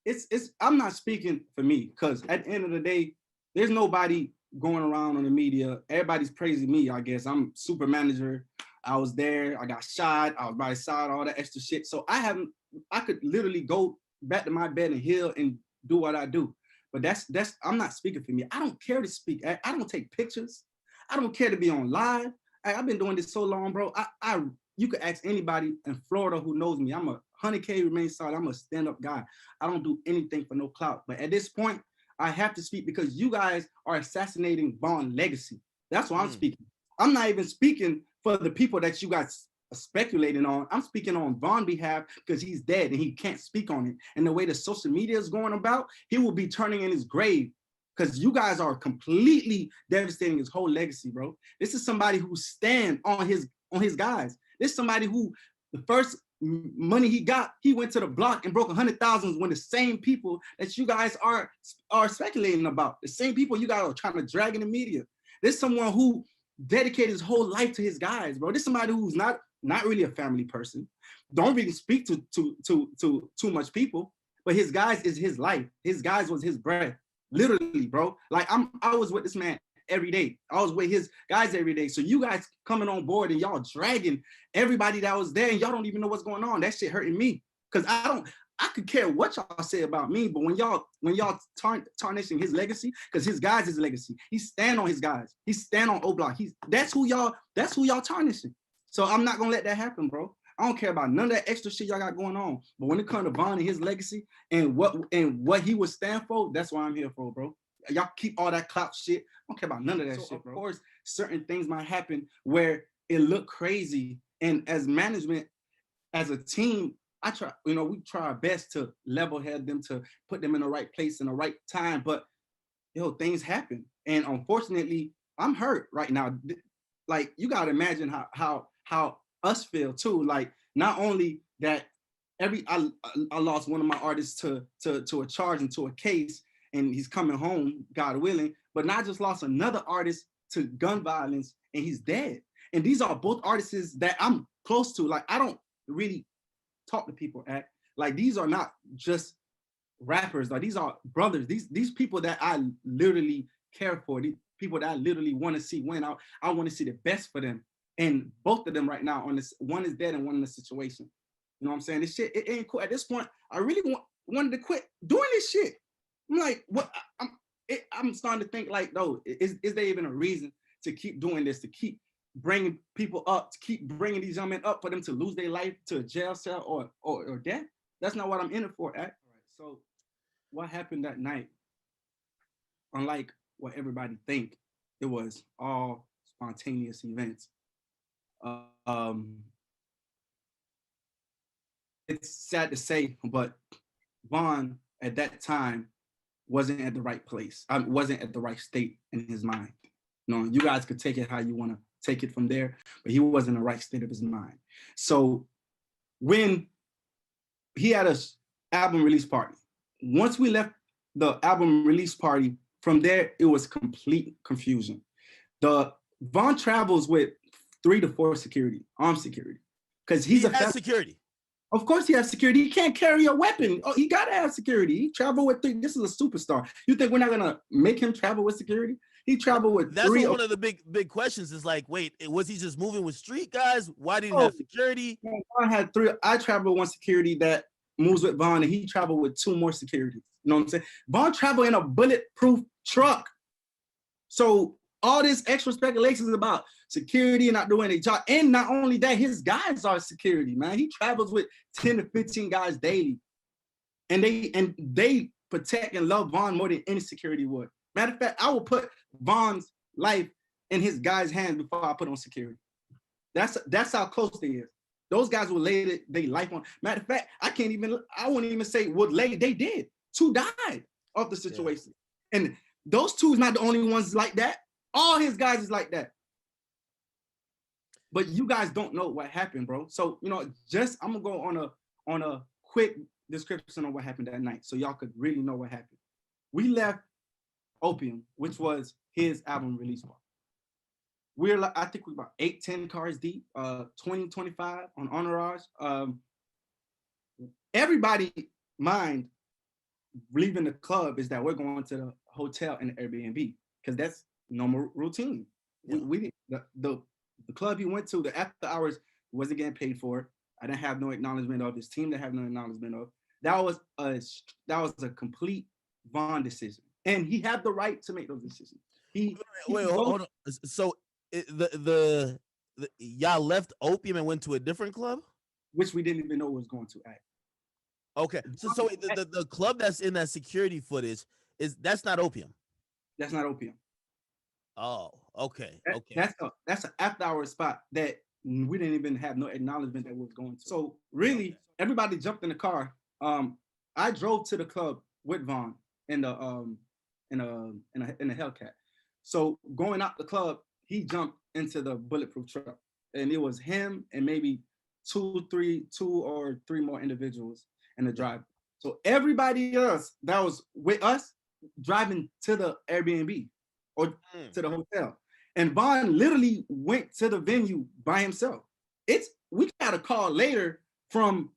it's I'm not speaking for me, because at the end of the day, there's nobody going around on the media. Everybody's praising me, I guess. I'm super manager. I was there. I got shot. I was by his side, all that extra shit. So I could literally go back to my bed and heal and do what I do. But that's I'm not speaking for me. I don't care to speak. I don't take pictures. I don't care to be on live. I've been doing this so long, bro. You could ask anybody in Florida who knows me. I'm a 100K remain solid. I'm a stand-up guy. I don't do anything for no clout. But at this point, I have to speak because you guys are assassinating Von's legacy. That's why I'm speaking. I'm not even speaking for the people that you guys are speculating on. I'm speaking on Von's behalf because he's dead and he can't speak on it. And the way the social media is going about, he will be turning in his grave because you guys are completely devastating his whole legacy, bro. This is somebody who stand on his guys. This is somebody who the first money he got, he went to the block and broke 100,000 when the same people that you guys are speculating about, the same people you guys are trying to drag in the media. There's someone who dedicated his whole life to his guys, bro. This is somebody who's not really a family person, don't really speak to too much people, but his guys is his life. His guys was his breath, literally, bro. Like I was with this man every day. I was with his guys every day. So you guys coming on board and y'all dragging everybody that was there and y'all don't even know what's going on. That shit hurting me. Cause I could care what y'all say about me, but when y'all tarnishing his legacy, cause his guys is legacy. He stand on his guys. He stand on O-Block. That's who y'all tarnishing. So I'm not gonna let that happen, bro. I don't care about none of that extra shit y'all got going on. But when it comes to Von and his legacy and what he would stand for, that's what I'm here for, bro. Y'all keep all that clout shit. I don't care about none of that shit, bro. Of course, certain things might happen where it look crazy. And as management, as a team, we try our best to level head them, to put them in the right place in the right time. But things happen. And unfortunately, I'm hurt right now. Like, you gotta imagine how us feel too. Like, not only that I lost one of my artists to a charge and to a case, and he's coming home, God willing, but not just lost another artist to gun violence and he's dead. And these are both artists that I'm close to. Like, I don't really talk to people like, these are not just rappers. Like, these are brothers. These people that I literally care for. These people that I literally want to see win. I want to see the best for them. And both of them right now on this, one is dead and one in the situation. You know what I'm saying? This shit, it ain't cool. At this point, I really wanted to quit doing this shit. I'm like, what? I'm starting to think like, no, is there even a reason to keep doing this, to keep bringing people up, to keep bringing these young men up for them to lose their life to a jail cell or death? That's not what I'm in it for. Right. So what happened that night, unlike what everybody think, it was all spontaneous events. It's sad to say, but Von at that time wasn't at the right place. I wasn't at the right state in his mind. You guys could take it how you want to take it from there, but he wasn't in the right state of his mind. So when he had a album release party, once we left the album release party, from there, it was complete confusion. Von travels with 3 to 4 security, armed security, because he's security. Of course he has security. He can't carry a weapon. Oh, he gotta have security. He traveled with 3. This is a superstar. You think we're not gonna make him travel with security? He traveled with That's 3. one of the big questions is like, wait, was he just moving with street guys? Why didn't he have security? I had 3. I traveled with 1 security that moves with Von, and he traveled with 2 more security. You know what I'm saying? Von traveled in a bulletproof truck. So all this extra speculation is about security and not doing a job. And not only that, his guys are security, man. He travels with 10 to 15 guys daily. And they protect and love Von more than any security would. Matter of fact, I will put Von's life in his guys' hands before I put on security. That's how close they is. Those guys will lay their life on. Matter of fact, I wouldn't even say would lay. They did. 2 died of the situation. Yeah. And those 2 is not the only ones like that. All his guys is like that. But you guys don't know what happened, bro. So, I'm gonna go on a quick description of what happened that night so y'all could really know what happened. We left Opium, which was his album release party. I think we're about 8-10 cars deep, 20-25 on Entourage. Everybody mind leaving the club is that we're going to the hotel and the Airbnb because that's normal routine. Yeah. The club he went to, the after hours, wasn't getting paid for. I didn't have no acknowledgement of. His team didn't have no acknowledgement of. That was a complete Von decision, and he had the right to make those decisions. Hold on. So the y'all left Opium and went to a different club, which we didn't even know was going to act. Okay, so the club that's in that security footage that's not Opium. That's not Opium. Oh, okay. That's an after hour spot that we didn't even have no acknowledgement that we was going to. So really, everybody jumped in the car. I drove to the club with Von in a Hellcat. So going out the club, he jumped into the bulletproof truck, and it was him and maybe 2 or 3 more individuals in the drive. So everybody else that was with us driving to the Airbnb or to the hotel. And Von literally went to the venue by himself. We got a call later from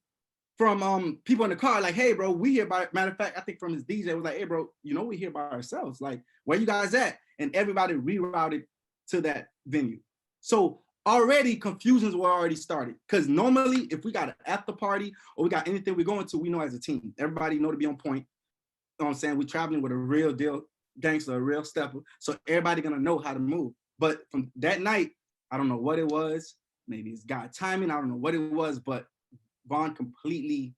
people in the car, like, hey bro, we here by, matter of fact, I think from his DJ was like, hey bro, we here by ourselves. Like, where you guys at? And everybody rerouted to that venue. So already confusions were already started. Because normally if we got an after party or we got anything we're going to, we know as a team. Everybody know to be on point. You know what I'm saying? We're traveling with a real deal gangster, a real stepper. So everybody gonna know how to move. But from that night, I don't know what it was. Maybe it's God timing. I don't know what it was, but Von completely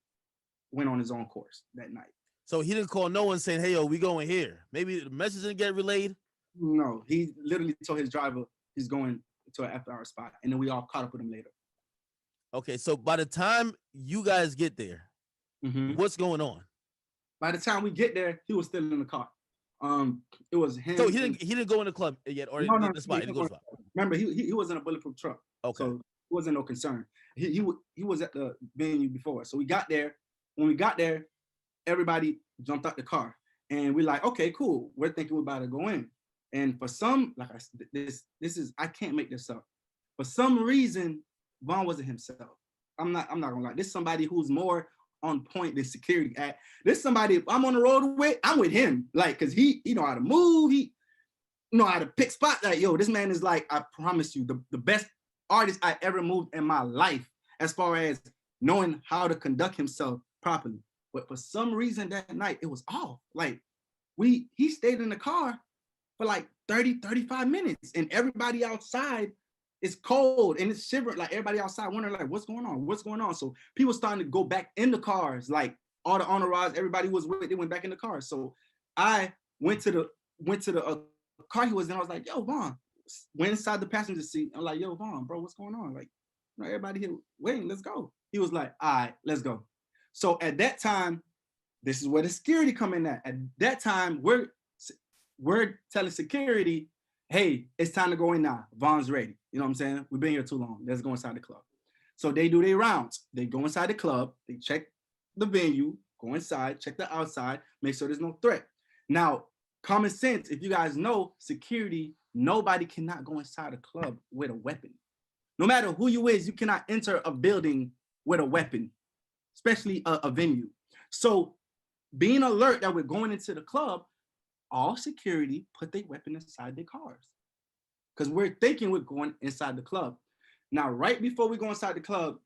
went on his own course that night. So he didn't call no one saying, hey, yo, we going here. Maybe the message didn't get relayed? No, he literally told his driver he's going to an after hour spot. And then we all caught up with him later. Okay, so by the time you guys get there, what's going on? By the time we get there, he was still in the car. It was him. So he didn't go in the club yet, or no, the spot. He didn't go to the spot. Remember, he was in a bulletproof truck. Okay. So it wasn't no concern. He was at the venue before. So we got there. When we got there, everybody jumped out the car. And we're like, okay, cool. We're thinking we're about to go in. And for some, like I said, this is, I can't make this up. For some reason, Von wasn't himself. I'm not gonna lie. This is somebody who's more on point than security at. This somebody I'm on the road with, I'm with him. Like, cause he know how to move, he know how to pick spots. Like, yo, this man is like, I promise you, the best artist I ever moved in my life as far as knowing how to conduct himself properly. But for some reason that night, it was off. Like, he stayed in the car for like 30, 35 minutes, and everybody outside is cold and it's shivering. Like, everybody outside wondering, like, what's going on? What's going on? So people starting to go back in the cars. Like, all the entourage, everybody was with, they went back in the car. So I went to the car he was in. I was like, yo, Von. Went inside the passenger seat. I'm like, yo, Von, bro, what's going on? Like, everybody here waiting, let's go. He was like, all right, let's go. So at that time, this is where the security come in at. At that time, we're telling security, hey, it's time to go in now. Von's ready. You know what I'm saying? We've been here too long. Let's go inside the club. So they do their rounds. They go inside the club. They check the venue. go inside, check the outside, make sure there's no threat. Now, common sense, if you guys know, security, nobody cannot go inside a club with a weapon. No matter who you is, you cannot enter a building with a weapon, especially a venue. So being alert that we're going into the club, all security put their weapon inside their cars. Because we're thinking we're going inside the club. Now, right before we go inside the club,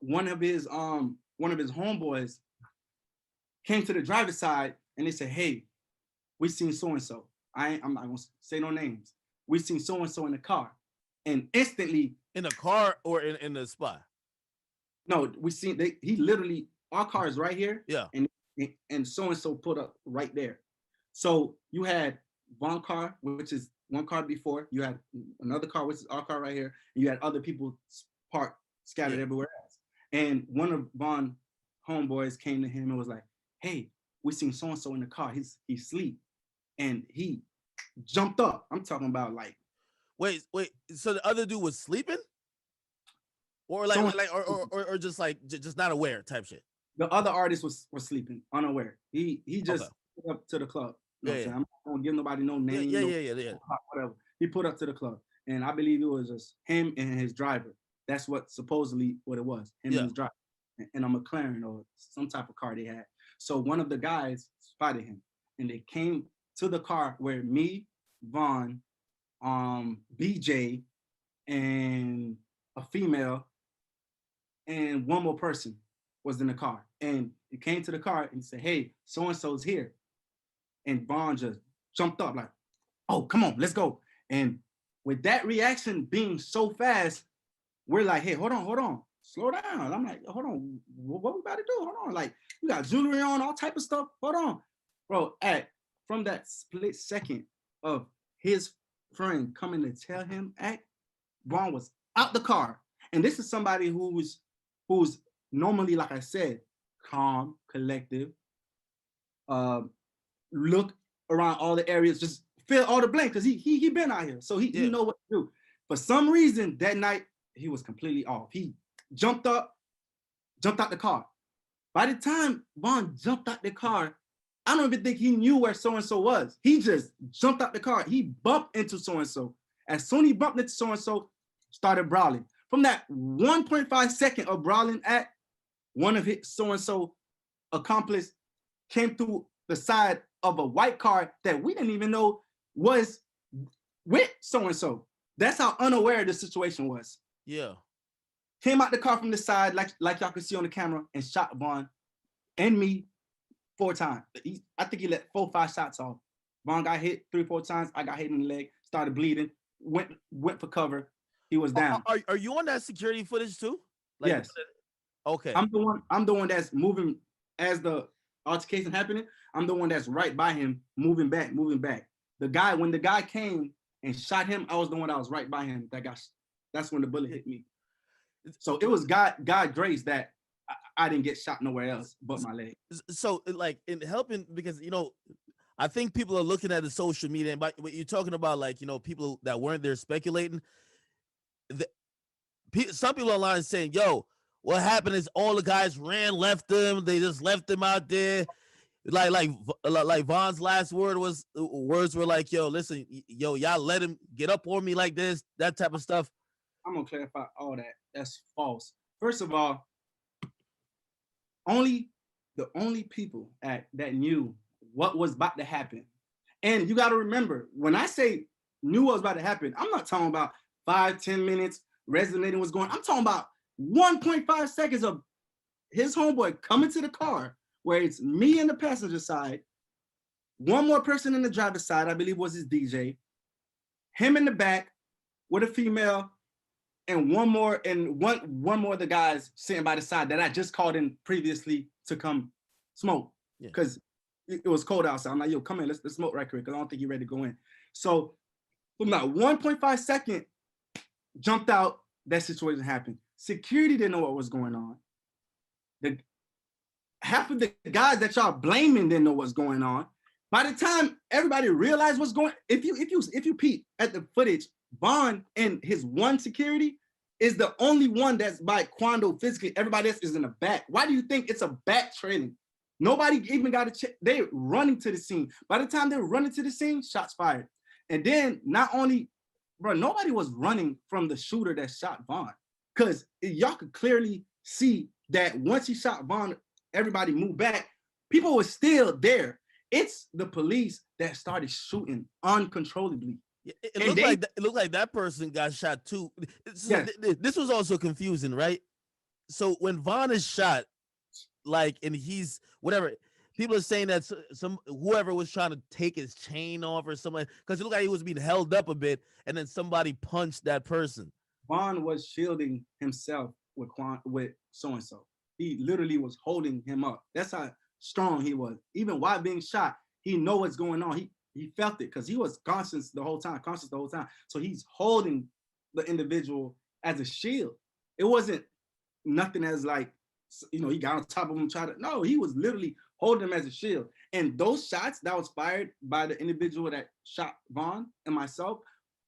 one of his homeboys came to the driver's side and they said, "Hey, we seen so-and-so. I'm not gonna say no names. We seen so-and-so in the car." And instantly, in the car or in the spot? No, we seen he literally, our car is right here. Yeah. And so-and-so put up right there. So you had one car, which is one car before, you had another car, which is our car right here, and you had other people parked scattered everywhere else. And one of Von homeboys came to him and was like, "Hey, we seen so-and-so in the car. He's asleep." And he jumped up. I'm talking about like, wait. So the other dude was sleeping? Or or just like just not aware type shit. The other artist was sleeping, unaware. He just put up to the club. You know what I'm saying? I'm not gonna give nobody no name. Yeah. Whatever. He put up to the club, and I believe it was just him and his driver. That's what supposedly what it was. Him and his driver, and a McLaren or some type of car they had. So one of the guys spotted him, and they came to the car where me, Vaughn, BJ, and a female, and one more person was in the car. And he came to the car and said, "Hey, so-and-so's here." And Vaughn just jumped up like, "Oh, come on, let's go." And with that reaction being so fast, we're like, "Hey, hold on, slow down." I'm like, "Hold on, what we about to do? Hold on, like, you got jewelry on, all type of stuff. Hold on." Bro, from that split second of his friend coming to tell him, Vaughn was out the car. And this is somebody who's normally, like I said, calm, collective, look around all the areas, just fill all the blanks, because he been out here, so he know what to do. For some reason, that night, he was completely off. He jumped out the car. By the time Vaughn jumped out the car, I don't even think he knew where so-and-so was. He just jumped out the car. He bumped into so-and-so. As soon as he bumped into so-and-so, started brawling. From that 1.5 second of brawling one of his so-and-so accomplice came through the side of a white car that we didn't even know was with so-and-so. That's how unaware the situation was. Yeah. Came out the car from the side, like y'all can see on the camera, and shot Vaughn and me 4 times. I think he let 4 or 5 shots off. Vaughn got hit 3 or 4 times. I got hit in the leg, started bleeding, went for cover. He was down. Are you on that security footage too? Like, yes. Okay. I'm the one that's moving as the altercation happening. I'm the one that's right by him, moving back. When the guy came and shot him, I was the one that was right by him. That's when the bullet hit me. So it was God grace that I didn't get shot nowhere else but my leg. So like in helping, because I think people are looking at the social media, and what you're talking about, like, people that weren't there speculating. Some people online saying, "Yo, what happened is all the guys left them. They just left them out there." Like Vaughn's last words were like, "Yo, listen, y'all let him get up on me like this," that type of stuff. I'm gonna clarify all that. That's false. First of all, the only people that knew what was about to happen, and you got to remember, when I say knew what was about to happen, I'm not talking about 5-10 minutes resonating what's going on. I'm talking about 1.5 seconds of his homeboy coming to the car, where it's me in the passenger side, one more person in the driver's side, I believe was his DJ, him in the back with a female, and one more of the guys sitting by the side that I just called in previously to come smoke, because it was cold outside. I'm like, "Yo, come in, let's smoke right quick," because I don't think you're ready to go in. So from that 1.5 second jumped out, that situation happened. Security didn't know what was going on. Half of the guys that y'all blaming didn't know what's going on. By the time everybody realized what's going, if you peep at the footage, Vaughn and his one security is the only one that's by Quando physically. Everybody else is in the back. Why do you think it's a back trailing? Nobody even got a check. They running to the scene. By the time they were running to the scene, shots fired. And then not only, bro, nobody was running from the shooter that shot Vaughn. Because y'all could clearly see that once he shot Vaughn, everybody moved back. People were still there. It's the police that started shooting uncontrollably. It looked like that person got shot too. So this was also confusing, right? So when Vaughn is shot, like, and he's whatever, people are saying that some whoever was trying to take his chain off or something, because it looked like he was being held up a bit, and then somebody punched that person. Vaughn was shielding himself with so-and-so. He literally was holding him up. That's how strong he was. Even while being shot, he know what's going on. He felt it because he was conscious the whole time. So he's holding the individual as a shield. It wasn't nothing as like, you know, he got on top of him, no, he was literally holding him as a shield. And those shots that was fired by the individual that shot Vaughn and myself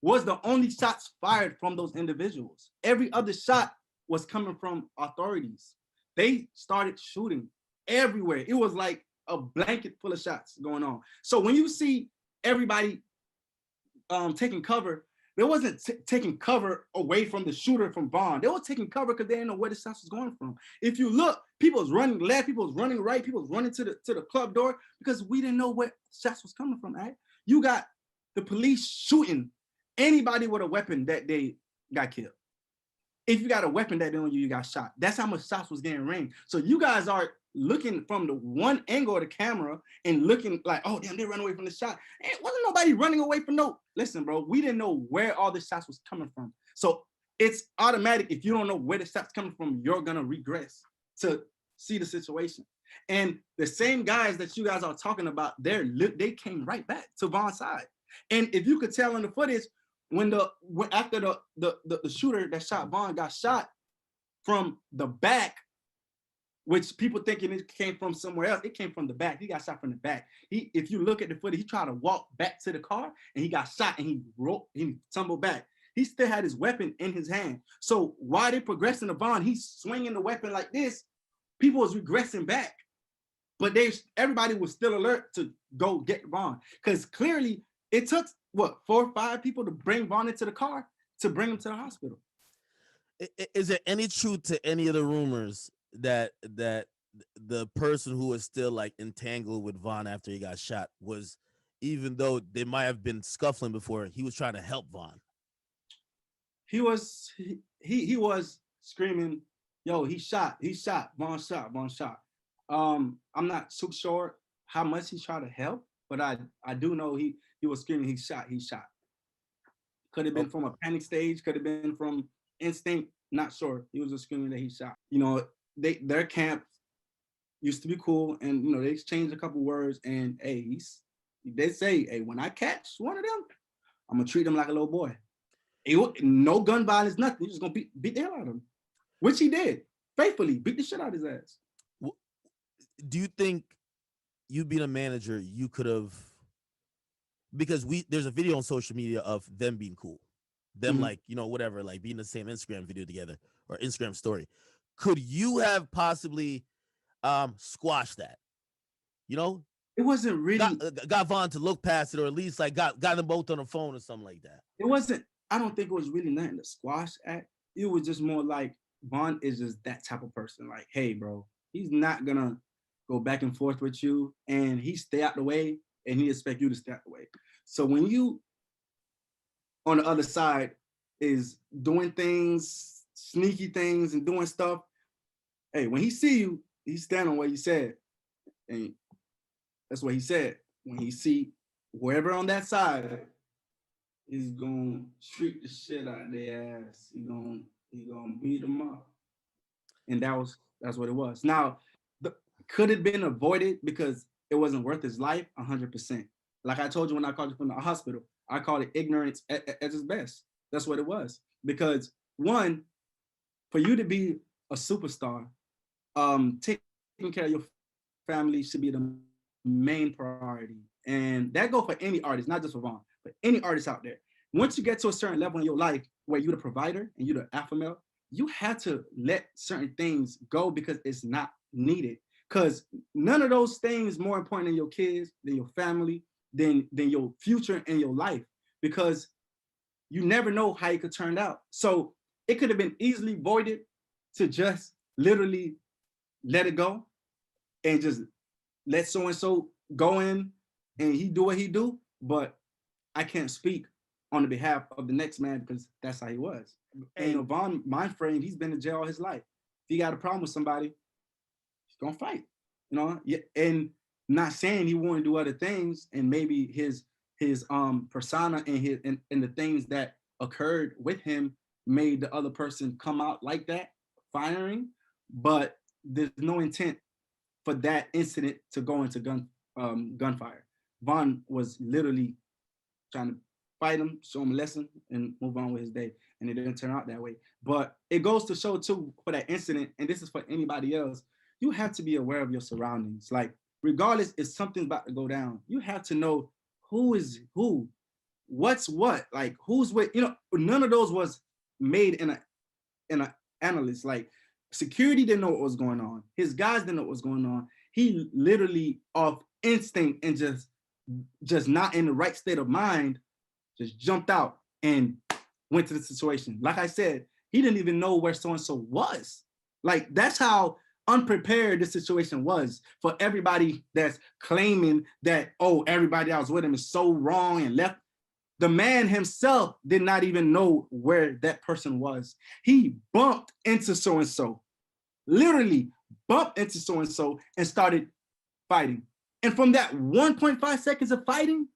was the only shots fired from those individuals. Every other shot was coming from authorities. They started shooting everywhere. It was like a blanket full of shots going on. So when you see everybody taking cover, they wasn't taking cover away from the shooter from Vaughn. They were taking cover because they didn't know where the shots was going from. If you look, people was running left, people was running right, people was running to the club door because we didn't know where shots was coming from. Right? You got the police shooting anybody with a weapon that they got killed. If you got a weapon that they on you, you got shot. That's how much shots was getting rained. So you guys are looking from the one angle of the camera and looking like, oh damn, they run away from the shot. And wasn't nobody running away from no. Listen, bro, we didn't know where all the shots was coming from. So it's automatic. If you don't know where the shots coming from, you're gonna regress to see the situation. And the same guys that you guys are talking about, they came right back to Vaughn's side. And if you could tell in the footage, after the shooter that shot Vaughn got shot from the back, which people thinking it came from somewhere else, it came from the back. He got shot from the back. If you look at the footage, he tried to walk back to the car and he got shot and he tumbled back. He still had his weapon in his hand. So while they progressing to Vaughn, he's swinging the weapon like this. People was regressing back, but everybody was still alert to go get Vaughn because clearly it took 4 or 5 people to bring Vaughn into the car to bring him to the hospital. Is there any truth to any of the rumors that the person who was still like entangled with Vaughn after he got shot was, even though they might have been scuffling before, he was trying to help Vaughn? He was screaming, yo, he shot, Vaughn shot. I'm not too sure how much he tried to help, but I do know he was screaming, he shot. Could have been from a panic stage, could have been from instinct, not sure. He was just screaming that he shot. You know, their camp used to be cool, and you know, they exchanged a couple words, and hey, they say, hey, when I catch one of them, I'm gonna treat him like a little boy. No gun violence, nothing. He's just gonna beat the hell out of him, which he did faithfully, beat the shit out of his ass. Do you think you being a manager, you could have, because there's a video on social media of them being cool, them like, you know, whatever, like being the same Instagram video together or Instagram story. Could you have possibly squashed that? You know, it wasn't really got Vaughn to look past it, or at least like got them both on the phone or something like that. It wasn't. I don't think it was really nothing to squash at. It was just more like Vaughn is just that type of person. Like, hey, bro, he's not gonna go back and forth with you, and he stay out the way, and he expect you to stay out the way. So when you on the other side is doing things, sneaky things, and doing stuff, hey, when he see you, he's standing on what he said, and that's what he said. When he see whoever on that side, he's gonna treat the shit out of their ass. He gonna beat them up, and that's what it was. Now, could it have been avoided because it wasn't worth his life? 100%. Like I told you when I called you from the hospital, I called it ignorance at its best. That's what it was. Because one, for you to be a superstar, taking care of your family should be the main priority. And that goes for any artist, not just for Vaughn, but any artist out there. Once you get to a certain level in your life where you're the provider and you're the alpha male, you have to let certain things go because it's not needed. because none of those things more important than your kids, than your family, than your future and your life, because you never know how it could turn out. So it could have been easily voided to just literally let it go and just let so-and-so go in and he do what he do. But I can't speak on the behalf of the next man because that's how he was. Hey. And Von, my friend, he's been in jail all his life. If he got a problem with somebody, he's gonna fight. You know, and not saying he won't do other things, and maybe his persona and his and the things that occurred with him made the other person come out like that, firing. But there's no intent for that incident to go into gunfire. Von was literally trying to fight him, show him a lesson, and move on with his day. And it didn't turn out that way. But it goes to show too, for that incident, and this is for anybody else, you have to be aware of your surroundings. Like, regardless if something's about to go down, you have to know who is who, what's what, like who's with, you know, none of those was made in an analyst. Like, security didn't know what was going on. His guys didn't know what was going on. He literally off instinct and just not in the right state of mind, just jumped out and went to the situation. Like I said, he didn't even know where so-and-so was. Like, that's how unprepared the situation was for everybody that's claiming that, oh, everybody that was with him is so wrong and left. The man himself did not even know where that person was. He bumped into so-and-so, literally bumped into so-and-so and started fighting. And from that 1.5 seconds of fighting,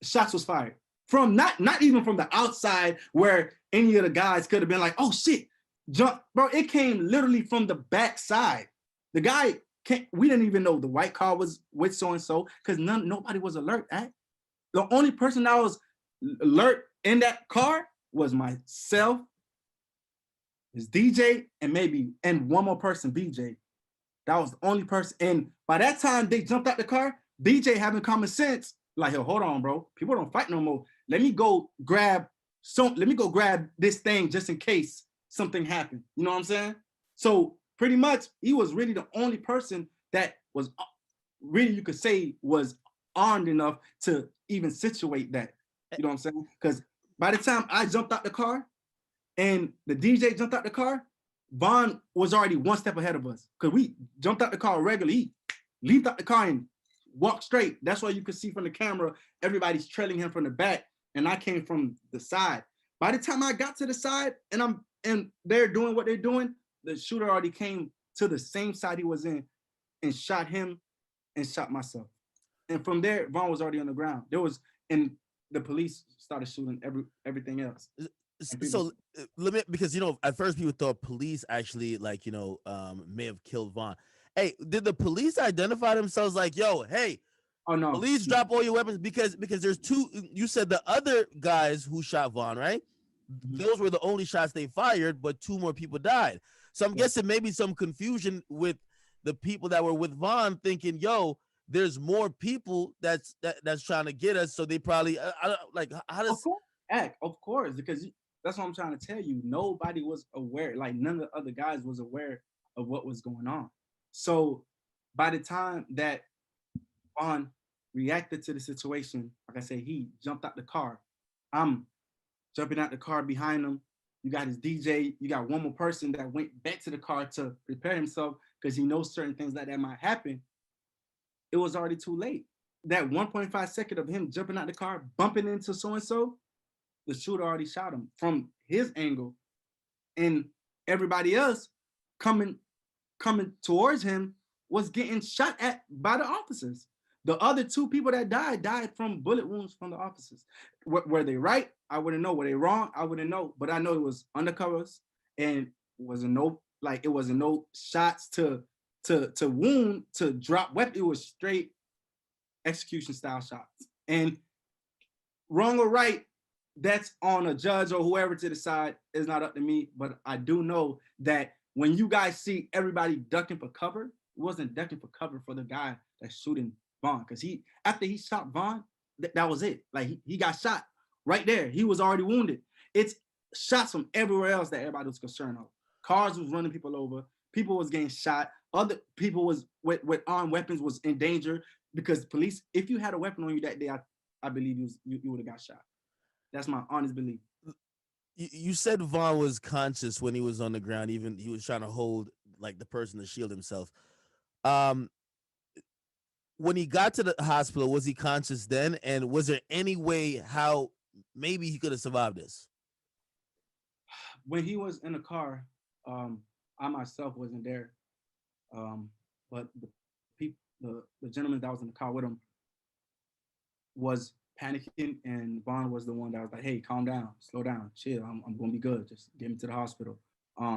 shots was fired. From not even from the outside where any of the guys could have been like, oh shit, jump, bro. It came literally from the backside. The guy we didn't even know the white car was with so-and-so because nobody was alert at. The only person that was alert in that car was myself, his DJ, and one more person, BJ. That was the only person. And by that time they jumped out the car, BJ having common sense, like, yo, hold on, bro. People don't fight no more. Let me go grab this thing just in case something happened. You know what I'm saying? So pretty much he was really the only person that was really, you could say, was armed enough to even situate that. You know what I'm saying? Because by the time I jumped out the car and the DJ jumped out the car, Von was already one step ahead of us. Because we jumped out the car regularly. He leaped out the car and walked straight. That's why you could see from the camera, everybody's trailing him from the back, and I came from the side. By the time I got to the side and they're doing what they're doing, the shooter already came to the same side he was in and shot him and shot myself. And from there, Von was already on the ground. And the police started shooting everything else. So let me, because, you know, at first people thought police actually, like, you know, may have killed Von. Hey, did the police identify themselves like, yo, hey, oh no, police, drop all your weapons? Because there's two. You said the other guys who shot Von, right? Those were the only shots they fired, but 2 more people died. So I'm guessing maybe some confusion with the people that were with Von, thinking, yo, there's more people that's trying to get us. So they probably like, how does of course, because that's what I'm trying to tell you. Nobody was aware. Like, none of the other guys was aware of what was going on. So by the time that Von reacted to the situation, like I said, he jumped out the car. I'm jumping out the car behind him. You got his DJ. You got one more person that went back to the car to prepare himself because he knows certain things that might happen. It was already too late. That 1.5 second of him jumping out the car, bumping into so-and-so, the shooter already shot him from his angle. And everybody else coming towards him was getting shot at by the officers. The other 2 people that died from bullet wounds from the officers. Were they right? I wouldn't know. Were they wrong? I wouldn't know. But I know it was undercovers and it wasn't no shots to wound, to drop weapon. It was straight execution style shots. And wrong or right, that's on a judge or whoever to decide. Is not up to me. But I do know that when you guys see everybody ducking for cover, it wasn't ducking for cover for the guy that's shooting Von. Because after he shot Von, that was it. Like, he got shot right there. He was already wounded. It's shots from everywhere else that everybody was concerned of. Cars was running people over. People was getting shot. other people was with armed weapons was in danger because police, if you had a weapon on you that day, I believe you would have got shot. That's my honest belief. You said Vaughn was conscious when he was on the ground, even he was trying to hold like the person to shield himself. Um, when he got to the hospital, was he conscious then? And was there any way how maybe he could have survived this? When he was in the car, I myself wasn't there, but the gentleman that was in the car with him was panicking, and Vaughn was the one that was like, "Hey, calm down, slow down, chill. I'm gonna be good. Just get me to the hospital."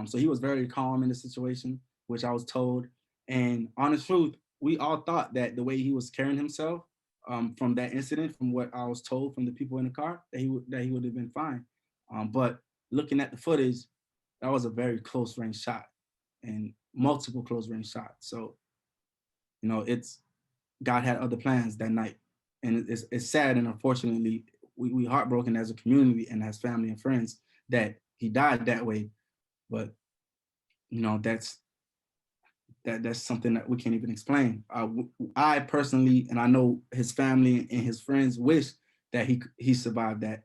So he was very calm in the situation, which I was told. And honest truth, we all thought that the way he was carrying himself from that incident, from what I was told from the people in the car, that he would have been fine. But looking at the footage, that was a very close range shot and multiple close range shots. So, it's God had other plans that night. And it's sad, and unfortunately, we heartbroken as a community and as family and friends that he died that way. But that's something that we can't even explain. I personally, and I know his family and his friends, wish that he survived that.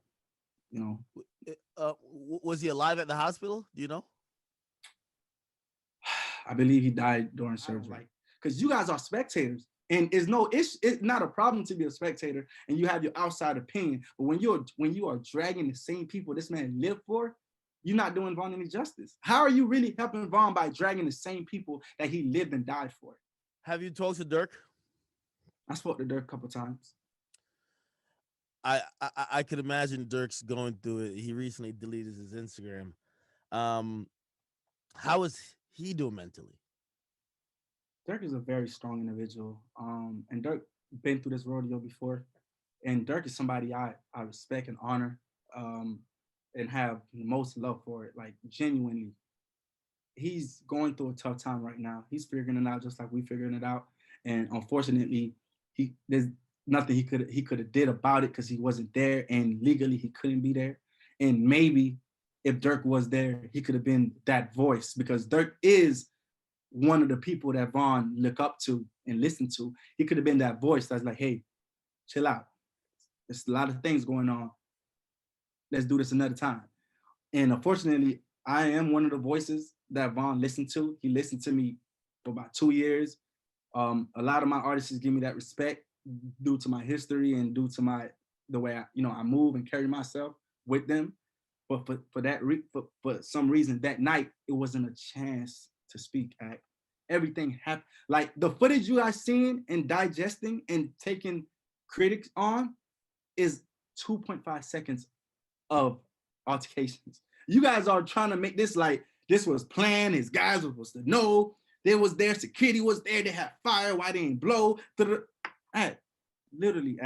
Was he alive at the hospital? Do you know? I believe he died during surgery. Because you guys are spectators, and it's not a problem to be a spectator, and you have your outside opinion. But when you are dragging the same people this man lived for, you're not doing Vaughn any justice. How are you really helping Vaughn by dragging the same people that he lived and died for? Have you talked to Dirk? I spoke to Dirk a couple times. I could imagine Dirk's going through it. He recently deleted his Instagram. How is he doing mentally? Dirk is a very strong individual. And Dirk been through this rodeo before. And Dirk is somebody I respect and honor, and have the most love for it, like genuinely. He's going through a tough time right now. He's figuring it out just like we figuring it out. And unfortunately, there's nothing he could have did about it because he wasn't there, and legally he couldn't be there. And maybe if Dirk was there, he could have been that voice, because Dirk is one of the people that Vaughn look up to and listen to. He could have been that voice that's like, "Hey, chill out. There's a lot of things going on. Let's do this another time." And unfortunately, I am one of the voices that Vaughn listened to. He listened to me for about 2 years. A lot of my artists give me that respect due to my history and due to the way I move and carry myself with them. But for some reason that night, it wasn't a chance to speak. Everything happened. Like the footage you guys seen and digesting and taking critics on is 2.5 seconds of altercations. You guys are trying to make this like this was planned. His guys were supposed to know. They was there. Security was there. They had fire. Why they didn't blow? Literally,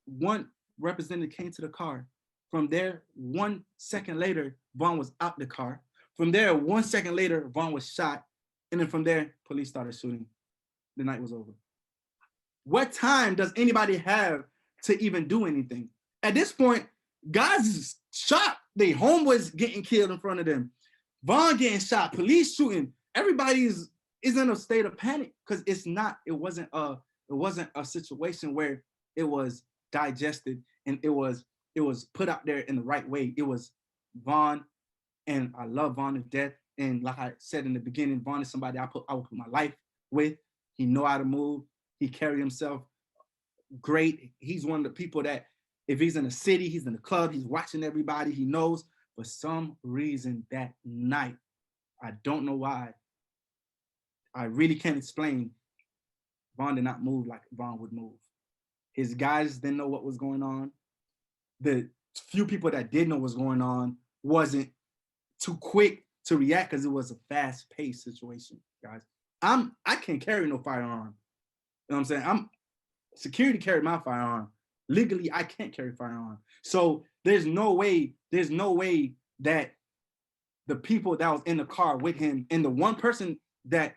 one representative came to the car. From there, 1 second later, Vaughn was out the car. From there, 1 second later, Vaughn was shot. And then from there, police started shooting. The night was over. What time does anybody have to even do anything? At this point, guys is shot. They homeboys getting killed in front of them. Vaughn getting shot. Police shooting. Everybody is in a state of panic because it wasn't a situation where it was digested and it was put out there in the right way. It was Vaughn, and I love Vaughn to death. And like I said in the beginning, Vaughn is somebody I would put my life with. He know how to move. He carry himself great. He's one of the people that if he's in a city, he's in a club, he's watching everybody, he knows. For some reason that night, I don't know why, I really can't explain, Vaughn did not move like Vaughn would move. His guys didn't know what was going on. The few people that did know what was going on wasn't too quick to react because it was a fast-paced situation, guys. I can't carry no firearm. You know what I'm saying? Security carried my firearm. Legally, I can't carry firearm. So there's no way that the people that was in the car with him and the one person that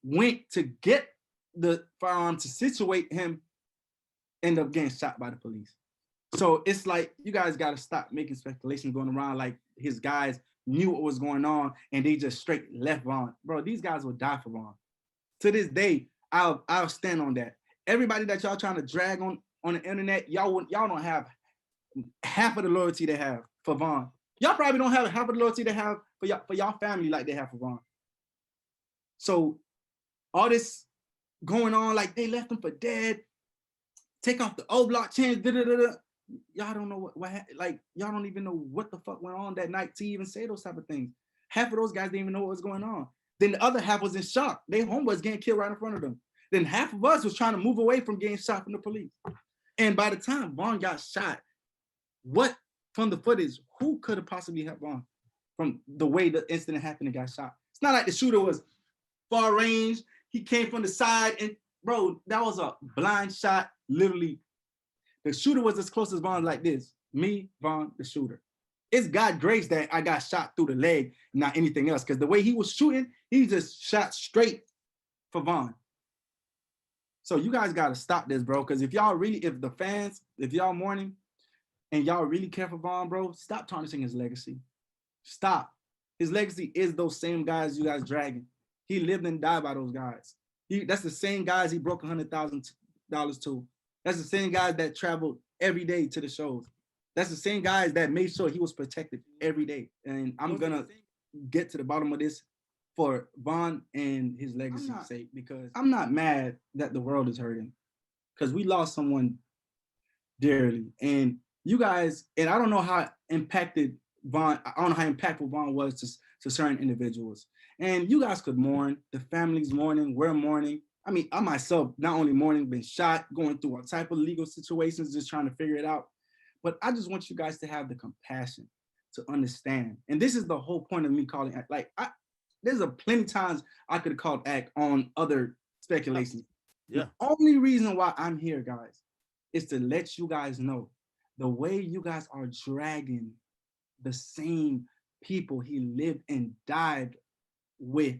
went to get the firearm to situate him end up getting shot by the police. So it's like, you guys got to stop making speculations going around like his guys knew what was going on and they just straight left Vaughn. Bro, these guys will die for Vaughn. To this day, I'll stand on that. Everybody that y'all trying to drag on the internet, y'all don't have half of the loyalty they have for Vaughn. Y'all probably don't have half of the loyalty they have for y'all family like they have for Vaughn. So all this going on, like they left him for dead, take off the O block chains, y'all don't know what like y'all don't even know what the fuck went on that night to even say those type of things. Half of those guys didn't even know what was going on. Then the other half was in shock. Their homeboys getting killed right in front of them. Then half of us was trying to move away from getting shot from the police. And by the time Vaughn got shot, what from the footage, who could have possibly helped Vaughn from the way the incident happened and got shot? It's not like the shooter was far range. He came from the side and bro, that was a blind shot. Literally, the shooter was as close as Vaughn like this. Me, Vaughn, the shooter. It's God grace that I got shot through the leg, not anything else. Because the way he was shooting, he just shot straight for Vaughn. So you guys got to stop this, bro. Because if y'all really, if the fans, if y'all mourning and y'all really care for Vaughn, bro, stop tarnishing his legacy. Stop. His legacy is those same guys you guys dragging. He lived and died by those guys. That's the same guys he broke $100,000 to. That's the same guys that traveled every day to the shows. That's the same guys that made sure he was protected every day. And I'm gonna get to the bottom of this for Vaughn and his legacy's sake, because I'm not mad that the world is hurting, because we lost someone dearly. And you guys, and I don't know how impacted Vaughn, I don't know how impactful Vaughn was to certain individuals. And you guys could mourn, the family's mourning, we're mourning. I mean, I myself, not only mourning, been shot, going through all type of legal situations, just trying to figure it out. But I just want you guys to have the compassion to understand. And this is the whole point of me calling act. Like, there's a plenty times I could have called act on other speculations. Yeah. The only reason why I'm here, guys, is to let you guys know the way you guys are dragging the same people he lived and died with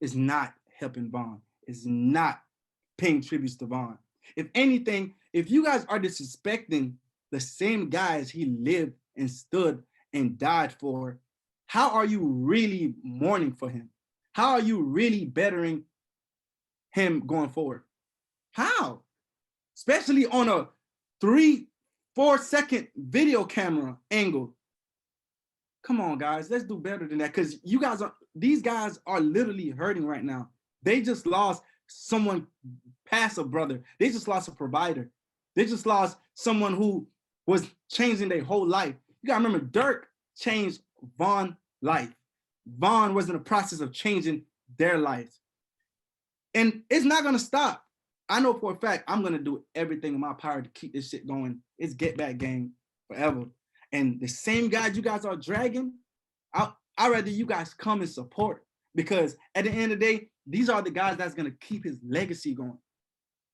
is not helping Vaughn. Is not paying tributes to Vaughn. If anything, if you guys are disrespecting the same guys he lived and stood and died for, how are you really mourning for him? How are you really bettering him going forward? How? Especially on a 3-4 second video camera angle. Come on, guys, let's do better than that, because these guys are literally hurting right now. They just lost someone past a brother. They just lost a provider. They just lost someone who was changing their whole life. You gotta remember, Dirk changed Vaughn's life. Vaughn was in the process of changing their lives. And it's not gonna stop. I know for a fact I'm gonna do everything in my power to keep this shit going. It's Get Back Gang forever. And the same guys you guys are dragging, I'd rather you guys come and support, because at the end of the day, these are the guys that's gonna keep his legacy going.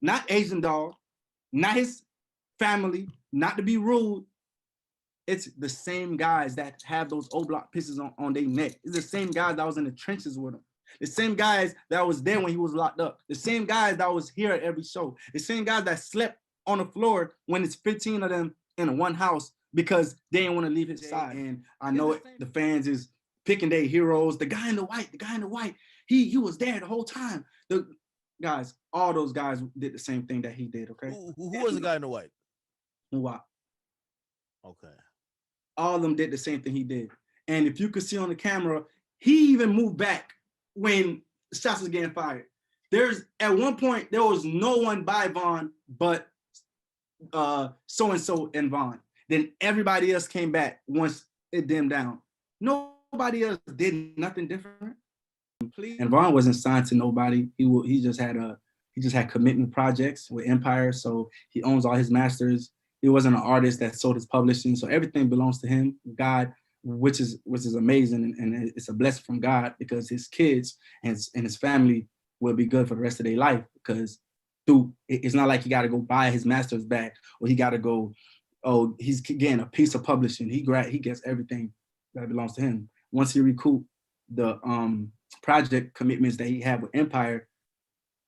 Not Asian Dog, not his family, not to be rude. It's the same guys that have those O-block pieces on their neck. It's the same guys that was in the trenches with him. The same guys that was there when he was locked up. The same guys that was here at every show. The same guys that slept on the floor when it's 15 of them in one house because they didn't want to leave his side. And I know the fans is picking their heroes. The guy in the white, he was there the whole time. The guys, all those guys did the same thing that he did, okay? Who was the guy in the white? What? Okay. All of them did the same thing he did. And if you could see on the camera, he even moved back when shots was getting fired. At one point, there was no one by Vaughn but so-and-so and Vaughn. Then everybody else came back once it dimmed down. Nobody else did nothing different. And Vaughn wasn't signed to nobody. He just had commitment projects with Empire, so he owns all his masters. He wasn't an artist that sold his publishing, so everything belongs to him, God, which is amazing, and it's a blessing from God, because his kids and his family will be good for the rest of their life, because it's not like he got to go buy his masters back, or he got to go, he's getting a piece of publishing. He gets everything that belongs to him. Once he recoup the project commitments that he had with Empire,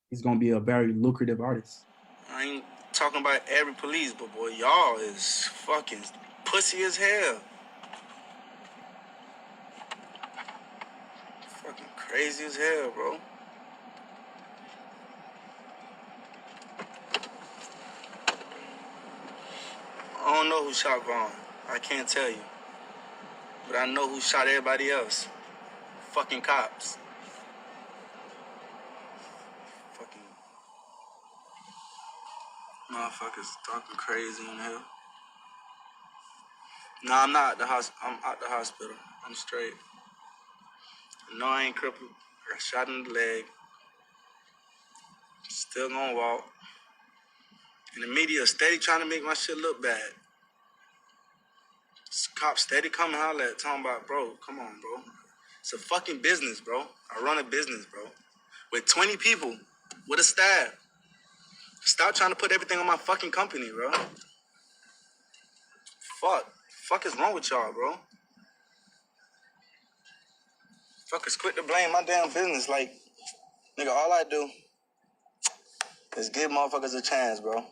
he's gonna be a very lucrative artist. I ain't talking about every police, but boy, y'all is fucking pussy as hell. Crazy as hell, bro. I don't know who shot Vaughn. I can't tell you. But I know who shot everybody else. Fucking cops. Fucking motherfuckers talking crazy in hell. No, I'm not at the I'm out the hospital. I'm straight. No, I ain't crippled. I got shot in the leg. Still gonna walk. And the media steady trying to make my shit look bad. Cops steady coming holler at, talking about, bro, come on, bro. It's a fucking business, bro. I run a business, bro. With 20 people, with a staff. Stop trying to put everything on my fucking company, bro. Fuck is wrong with y'all, bro? Fuckers quit to blame my damn business. Like, nigga, all I do is give motherfuckers a chance, bro.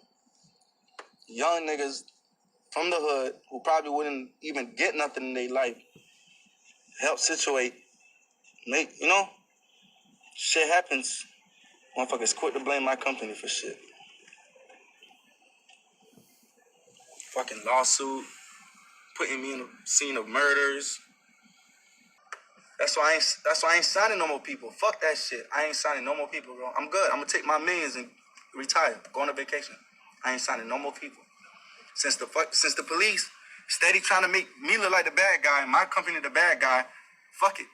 Young niggas from the hood who probably wouldn't even get nothing in their life. Help situate. Make, you know? Shit happens. Motherfuckers quit to blame my company for shit. Fucking lawsuit. Putting me in a scene of murders. That's why I ain't signing no more people. Fuck that shit. I ain't signing no more people, bro. I'm good. I'm gonna take my millions and retire. Go on a vacation. I ain't signing no more people. Since the police steady trying to make me look like the bad guy and my company the bad guy, fuck it.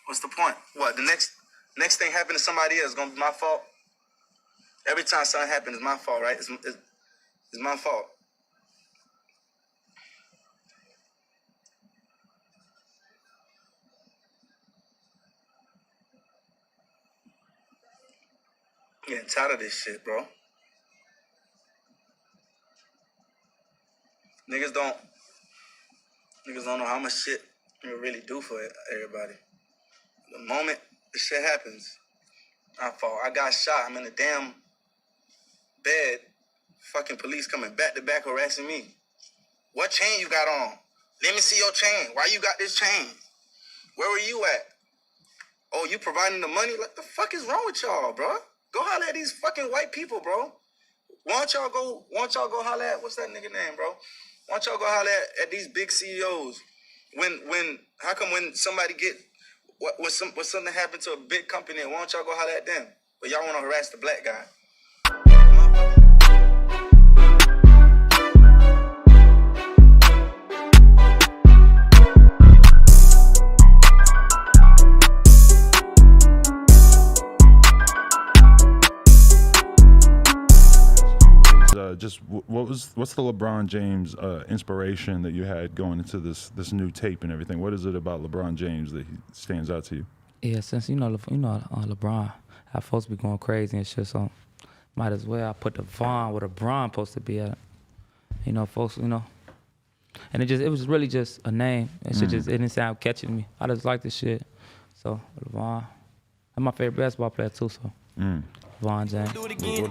What's the point? What, the next thing happen to somebody else is gonna be my fault? Every time something happens, it's my fault, right? It's my fault. I'm getting tired of this shit, bro. Niggas don't know how much shit you really do for everybody. The moment the shit happens, I fall. I got shot. I'm in a damn bed. Fucking police coming back to back harassing me. What chain you got on? Let me see your chain. Why you got this chain? Where were you at? Oh, you providing the money? What the fuck is wrong with y'all, bro? Go holler at these fucking white people, bro. Why don't y'all go holler at, what's that nigga name, bro? Why don't y'all go holler at these big CEOs? How come when somebody when something happened to a big company, why don't y'all go holler at them? But y'all want to harass the black guy. What's the LeBron James inspiration that you had going into this new tape and everything? What is it about LeBron James that he stands out to you? Yeah, since LeBron, how folks be going crazy and shit, so might as well I put the Vaughn where the Bron supposed to be at. You know, folks, and it was really just a name. It didn't sound catchy to me. I just like this shit. So Vaughn, I'm my favorite basketball player too. So. Vaughn James.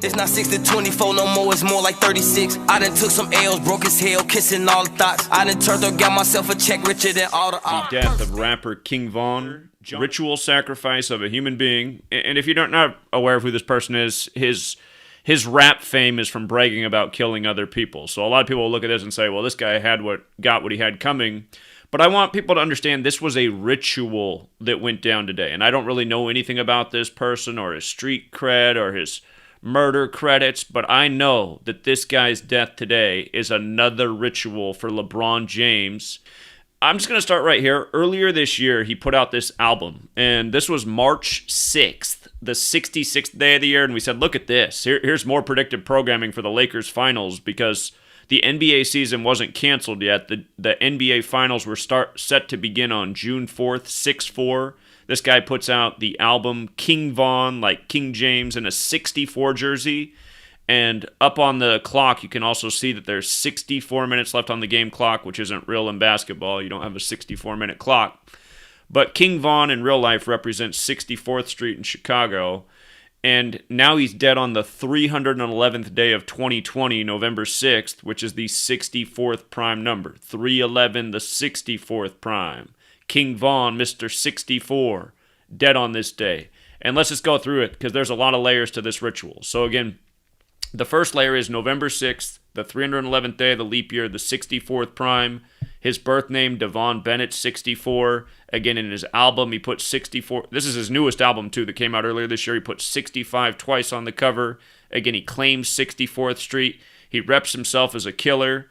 It's not 6 to 24 no more, it's more like 36. I done took some L's, broke his hell, kissing all the thoughts. I done turned up, got myself a check richer than all the death of rapper King Von, ritual sacrifice of a human being. And if you're not aware of who this person is, his rap fame is from bragging about killing other people. So a lot of people will look at this and say, well, this guy got what he had coming. But I want people to understand this was a ritual that went down today. And I don't really know anything about this person or his street cred or his murder credits, but I know that this guy's death today is another ritual for LeBron James. I'm just going to start right here. Earlier this year, he put out this album, and this was March 6th, the 66th day of the year, and we said, look at this. Here's more predictive programming for the Lakers finals because the NBA season wasn't canceled yet. The NBA Finals were set to begin on June 4th, 6-4. This guy puts out the album King Von, like King James, in a 64 jersey. And up on the clock, you can also see that there's 64 minutes left on the game clock, which isn't real in basketball. You don't have a 64-minute clock. But King Von in real life represents 64th Street in Chicago. And now he's dead on the 311th day of 2020, November 6th, which is the 64th prime number. 311, the 64th prime. King Von, Mr. 64. dead on this day. And let's just go through it because there's a lot of layers to this ritual. So again, the first layer is November 6th, the 311th day of the leap year, the 64th prime. His birth name, Devon Bennett, 64. Again, in his album, he put 64. This is his newest album, too, that came out earlier this year. He put 65 twice on the cover. Again, he claims 64th Street. He reps himself as a killer.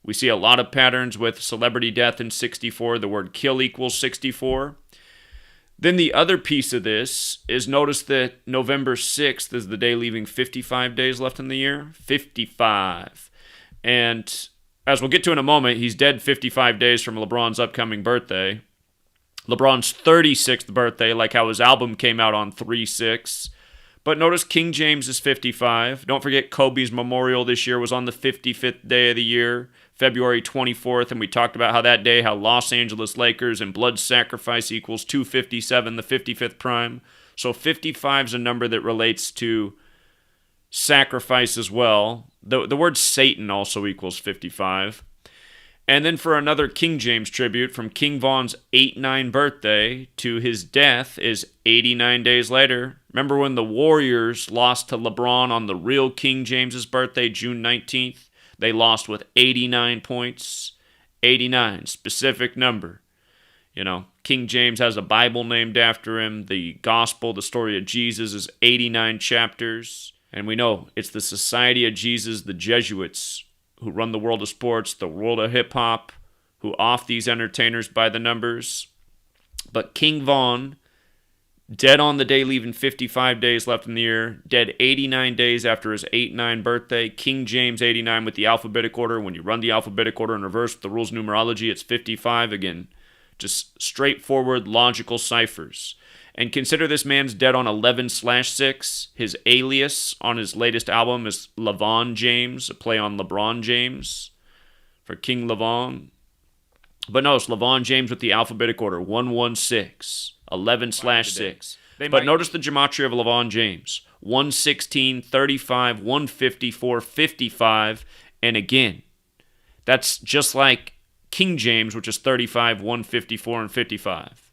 We see a lot of patterns with celebrity death in 64. The word kill equals 64. Then the other piece of this is notice that November 6th is the day leaving 55 days left in the year. 55. And as we'll get to in a moment, he's dead 55 days from LeBron's upcoming birthday. LeBron's 36th birthday, like how his album came out on 3/6. But notice King James is 55. Don't forget Kobe's memorial this year was on the 55th day of the year, February 24th, and we talked about how that day, how Los Angeles Lakers and blood sacrifice equals 257, the 55th prime. So 55 is a number that relates to sacrifice as well. The word Satan also equals 55. And then for another King James tribute, from King Von's 8-9 birthday to his death is 89 days later. Remember when the Warriors lost to LeBron on the real King James's birthday, June 19th? They lost with 89 points. 89, specific number. You know, King James has a Bible named after him. The gospel, the story of Jesus, is 89 chapters. And we know it's the Society of Jesus, the Jesuits, who run the world of sports, the world of hip-hop, who off these entertainers by the numbers. But King Von, dead on the day leaving 55 days left in the year, dead 89 days after his 8-9 birthday. King James 89 with the alphabetic order. When you run the alphabetic order in reverse with the rules of numerology, it's 55. Again, just straightforward, logical ciphers. And consider this man's dead on 11/6. His alias on his latest album is LeVon James, a play on LeBron James for King LeVon. But notice LeVon James with the alphabetic order, 116, 11/6. But notice the gematria of LeVon James, 116, 35, 154, 55. And again, that's just like King James, which is 35, 154, and 55.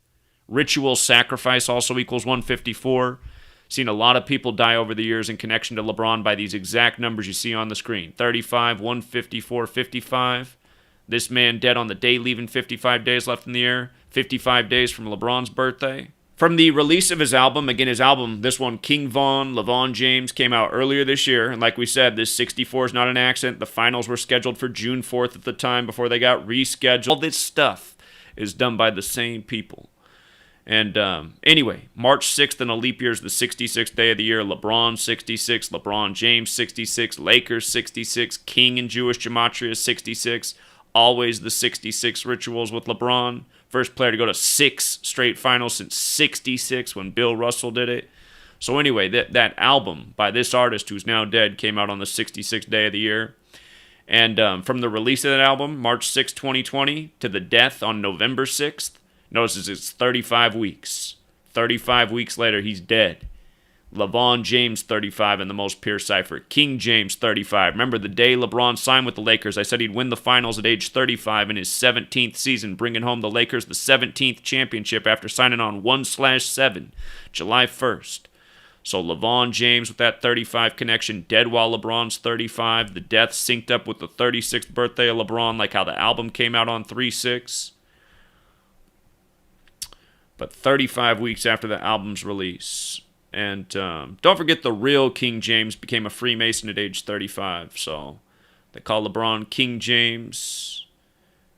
Ritual sacrifice also equals 154. Seen a lot of people die over the years in connection to LeBron by these exact numbers you see on the screen. 35, 154, 55. This man dead on the day leaving 55 days left in the year. 55 days from LeBron's birthday. From the release of his album, again, his album, this one, King Von, LeVon James, came out earlier this year. And like we said, this 64 is not an accident. The finals were scheduled for June 4th at the time before they got rescheduled. All this stuff is done by the same people. And anyway, March 6th in a leap year is the 66th day of the year. LeBron 66, LeBron James 66, Lakers 66, King in Jewish gematria 66. Always the 66 rituals with LeBron. First player to go to 6 straight finals since 66 when Bill Russell did it. So anyway, that album by this artist who's now dead came out on the 66th day of the year. And from the release of that album, March 6, 2020, to the death on November 6th, notice it's 35 weeks. 35 weeks later, he's dead. LeVon James, 35 in the most pure cipher. King James, 35. Remember the day LeBron signed with the Lakers, I said he'd win the finals at age 35 in his 17th season, bringing home the Lakers the 17th championship after signing on 1/7, July 1st. So LeVon James with that 35 connection, dead while LeBron's 35. The death synced up with the 36th birthday of LeBron, like how the album came out on 3/6. But 35 weeks after the album's release. And don't forget the real King James became a Freemason at age 35. So they call LeBron King James.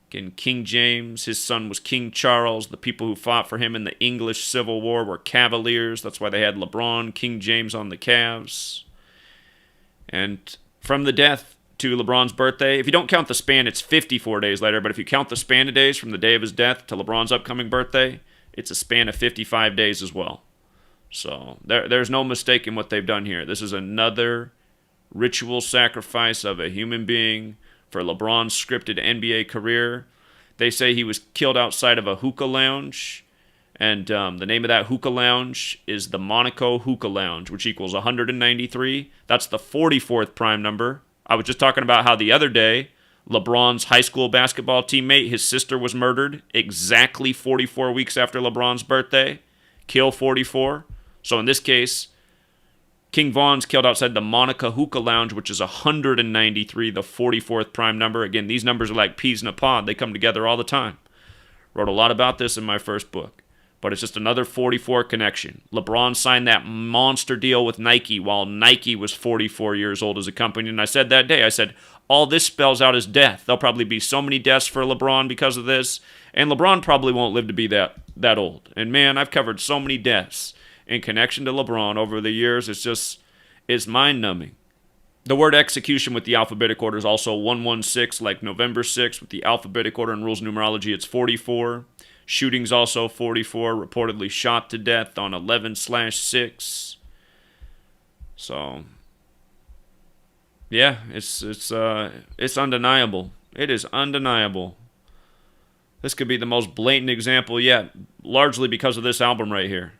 Again, King James, his son was King Charles. The people who fought for him in the English Civil War were Cavaliers. That's why they had LeBron, King James on the Cavs. And from the death to LeBron's birthday, if you don't count the span, it's 54 days later. But if you count the span of days from the day of his death to LeBron's upcoming birthday, it's a span of 55 days as well. So there's no mistaking what they've done here. This is another ritual sacrifice of a human being for LeBron's scripted NBA career. They say he was killed outside of a hookah lounge. And the name of that hookah lounge is the Monaco Hookah Lounge, which equals 193. That's the 44th prime number. I was just talking about how the other day, LeBron's high school basketball teammate, his sister was murdered exactly 44 weeks after LeBron's birthday. kill 44. So in this case, King Von's killed outside the Monica Hookah Lounge, which is 193, the 44th prime number. Again, these numbers are like peas in a pod. They come together all the time. Wrote a lot about this in my first book. But it's just another 44 connection. LeBron signed that monster deal with Nike while Nike was 44 years old as a company. And I said that day, I said, all this spells out is death. There'll probably be so many deaths for LeBron because of this. And LeBron probably won't live to be that old. And man, I've covered so many deaths in connection to LeBron over the years. It's mind-numbing. The word execution with the alphabetic order is also 116, like November 6th. With the alphabetic order and rules numerology, it's 44. Shootings also 44, reportedly shot to death on 11/6. So, yeah, it's undeniable. It is undeniable. This could be the most blatant example yet, largely because of this album right here.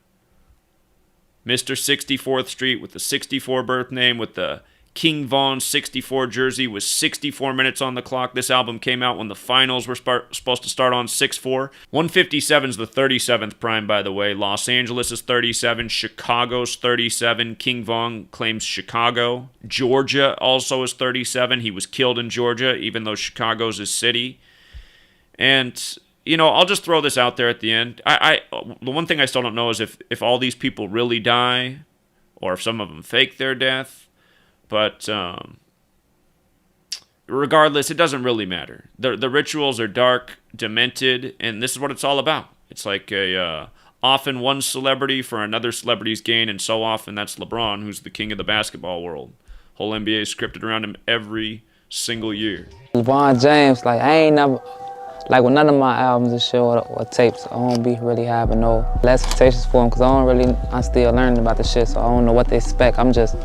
Mr. 64th Street with the 64 birth name, with the King Von 64 jersey with 64 minutes on the clock. This album came out when the finals were supposed to start on 6/4. 157 is the 37th prime, by the way. Los Angeles is 37. Chicago's 37. King Von claims Chicago. Georgia also is 37. He was killed in Georgia, even though Chicago's his city. And, you know, I'll just throw this out there at the end. The one thing I still don't know is if all these people really die, or if some of them fake their death. But regardless, it doesn't really matter. The rituals are dark, demented, and this is what it's all about. It's like often one celebrity for another celebrity's gain, and so often that's LeBron, who's the king of the basketball world. Whole NBA is scripted around him every single year. LeBron James, like I ain't never, like with none of my albums and shit or tapes, I don't be really having no expectations for them, because I'm still learning about the shit, so I don't know what to expect. I'm just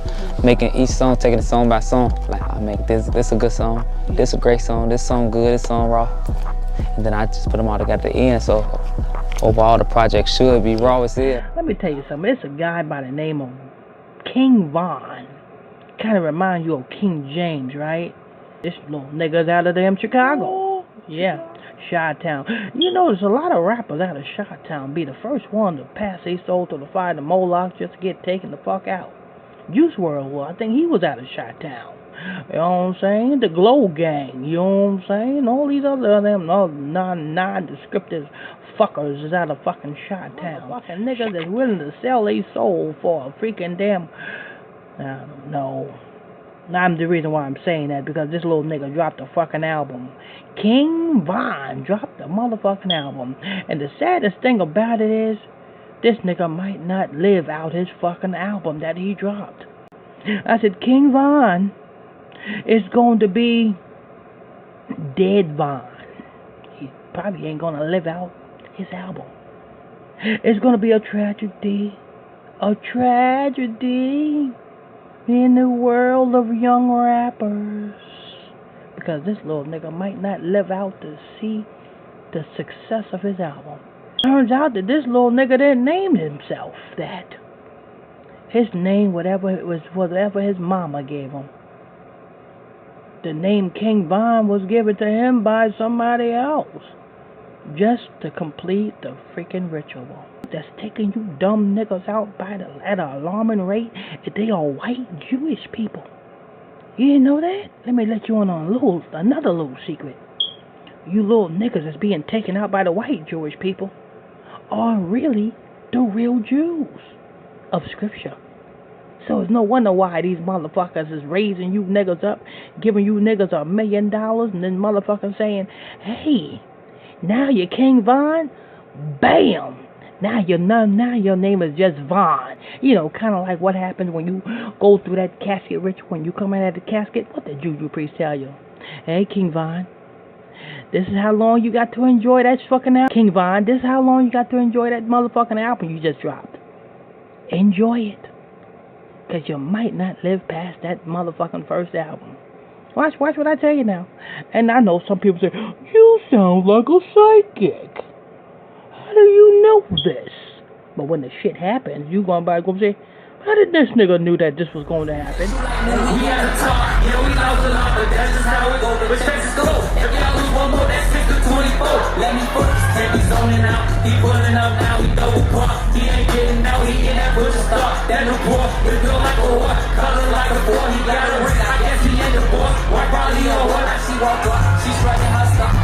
making each song, taking it song by song. Like I make this a good song, this a great song, this song good, this song raw. And then I just put them all together at the end, so overall the project should be raw as hell. Let me tell you something, it's a guy by the name of King Von. Kind of reminds you of King James, right? This little nigga's out of damn Chicago. Yeah. Chi-Town. You know, there's a lot of rappers out of Chi-Town be the first one to pass their soul to the fire, the Moloch, just to get taken the fuck out. Juice WRLD, well, I think he was out of Chi-Town. You know what I'm saying? The Glow Gang, you know what I'm saying? All these other them non-descriptive fuckers is out of fucking Chi-Town. Fucking niggas that's willing to sell their soul for a freaking damn, I don't know. I'm the reason why I'm saying that, because this little nigga dropped a fucking album. King Von dropped a motherfucking album. And the saddest thing about it is, this nigga might not live out his fucking album that he dropped. I said, King Von is going to be dead Von. He probably ain't going to live out his album. It's going to be a tragedy. A tragedy in the world of young rappers, because this little nigga might not live out to see the success of his album. Turns out that this little nigga didn't name himself that. His name, whatever his mama gave him. The name King Von was given to him by somebody else, just to complete the freaking ritual. That's taking you dumb niggas out at an alarming rate, if they are white Jewish people. You didn't know that? Let me let you in on another little secret. You little niggas that's being taken out by the white Jewish people are really the real Jews of Scripture. So it's no wonder why these motherfuckers is raising you niggas up, giving you niggas $1 million, and then motherfuckers saying, hey, now you're King Von? Bam! Now your name is just Von. You know, kind of like what happens when you go through that casket ritual. When you come out of the casket, what the juju priest tell you? Hey, King Von, this is how long you got to enjoy that fucking album. King Von, this is how long you got to enjoy that motherfucking album you just dropped. Enjoy it. Because you might not live past that motherfucking first album. Watch what I tell you now. And I know some people say, you sound like a psychic. How do you know this? But when the shit happens, you going by go say, how did this nigga knew that this was going to happen? We had a talk, yeah, we lost a lot, but that's just how it goes. Respect is gold. If y'all lose one more, that's 6 to 24. Let me focus, heavy zoning out. He pulling up now, we double park. He ain't push a star. That new boy, it feel like a whore. Color like a boy, he got a ring. I guess he ain't a boy. Why probably a whore? Now she walk up, she's striking her stuff.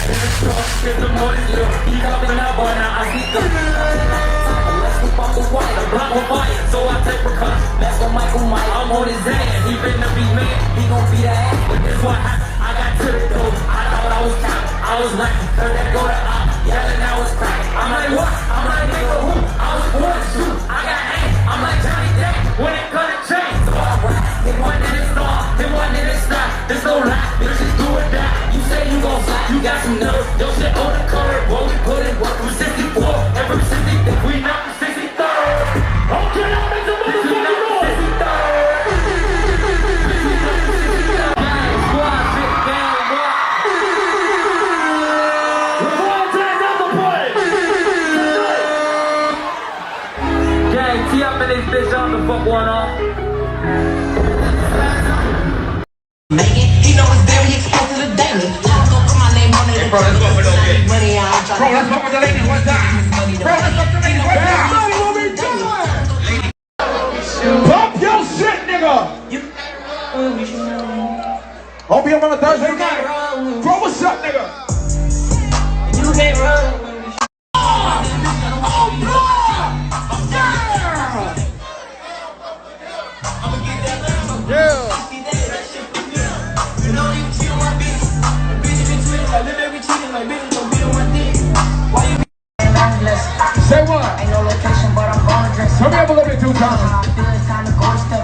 In the store, get the money still. He coming out, but now I see the. Let's go off the white, the block on fire. So I take precaution. That's what Michael Mike. I'm on his ass. He finna be mad. He gon' be the ass. But this what happened. I got to the door. I thought I was counting. I was laughing. Heard that go to op. Yelling, I was cracking. I'm like, what? I'm like, nigga, who? I was born to shoot. I got aim. I'm like Johnny Depp. When it comes to change. So I rap. It wasn't in his star. It wasn't in his style. There's no lie. Bitches do or die. You say you gon' fly. You got some nerve. Your shit on the curb. Boy, we put it work from 64. And from 60. We not from 63rd. Okay, now make some motherfucking noise. 63rd. Squad, big bang, what? Gang, T up in this bitch, I don't know the fuck going on. He know it's very exposed to the daily. I go put my name on it. Hey, bro, let's go for no bit. Money out. Bro, let's go for the ladies one time. Bro, let's go for the ladies one time. Pump your shit, nigga. Hope you on a Thursday night. Bro, what's up, nigga? You can't run. Yeah. Say what? Ain't no location, but I'm gonna dress. Come here a little bit too, Tom. I feel it's time to go to step.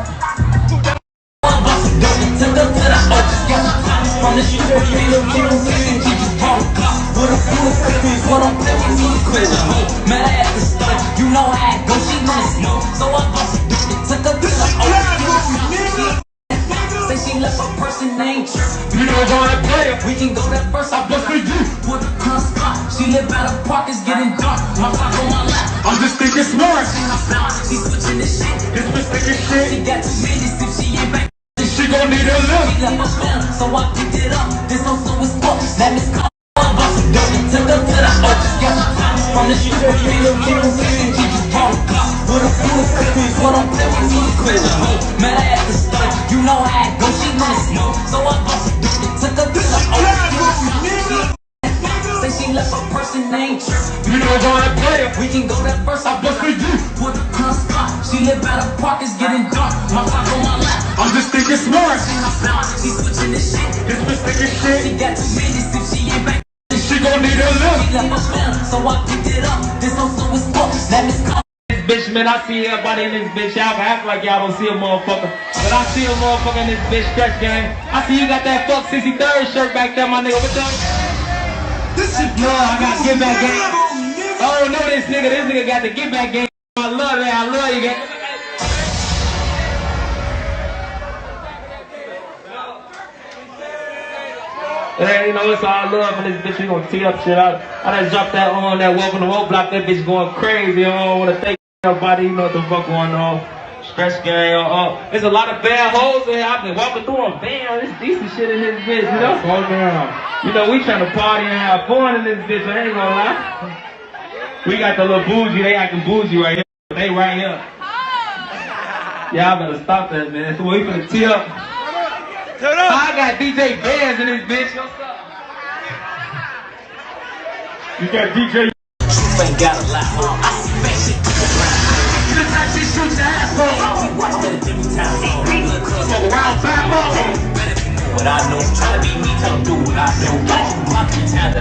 From the street, man, I had to start. You know how it goes, she wanna smoke. So I bust it, took a pill of say she left a person named Church. You know how I play it. We can go that first, I bust it. With a spot. She live by the park, it's getting dark. My clock on my lap. I'm just thinking smart. She switching this shit. This bitch thinking shit. She got 2 minutes if she ain't back. She gon' need a lift. She left a spell, so I picked it up. This on so it's fuck. Let me call. Took her to the office, got some time from the street. She just bought a car with a fool. What I'm playing with me, quick. Man, I had to start. You know how it goes, she wanna smoke. So I bust it, took her to the office. Say she left a person named Church. You know how I play it. We can go that first, I bust it. With a spot. She live by the park, it's getting dark. My clock on my lap. I'm just thinking smart. She switching this shit. This bitch thinking shit. She got 2 minutes if she ain't back. She gon' need a lift. She left a spell, so I picked it up. This on so it's fuck. Let me call. This bitch, man, I see everybody in this bitch. Y'all can act like y'all don't see a motherfucker. But I see a motherfucker in this bitch stretch game. I see you got that fuck 63rd shirt back there, my nigga. What the? This shit, no, I got get back game. I don't know this nigga. This nigga got the get back game. I love that. I love you, guys. Hey, you know, it's all love in this bitch. We gonna tee up shit out. I just dropped that on that welcome to roadblock. That bitch going crazy. I don't wanna thank everybody. You know what the fuck going on. Stretch gang. There's a lot of bad hoes in here. I've been walking through them. Damn, there's decent shit in this bitch. You know? Slow down. You know, we trying to party and have fun in this bitch. I ain't gonna lie. We got the little bougie. They acting bougie right here. They right here. Y'all better stop that, man. So we finna tee up. I got DJ Bands in this bitch. You got DJ. You ain't got a lot. I expect shit to go around. You the type shit shoot your ass on. We watch that every time. Go around 5 more. Better be more what I know. Try to be me, tell them do what I do. Got you rockin' town.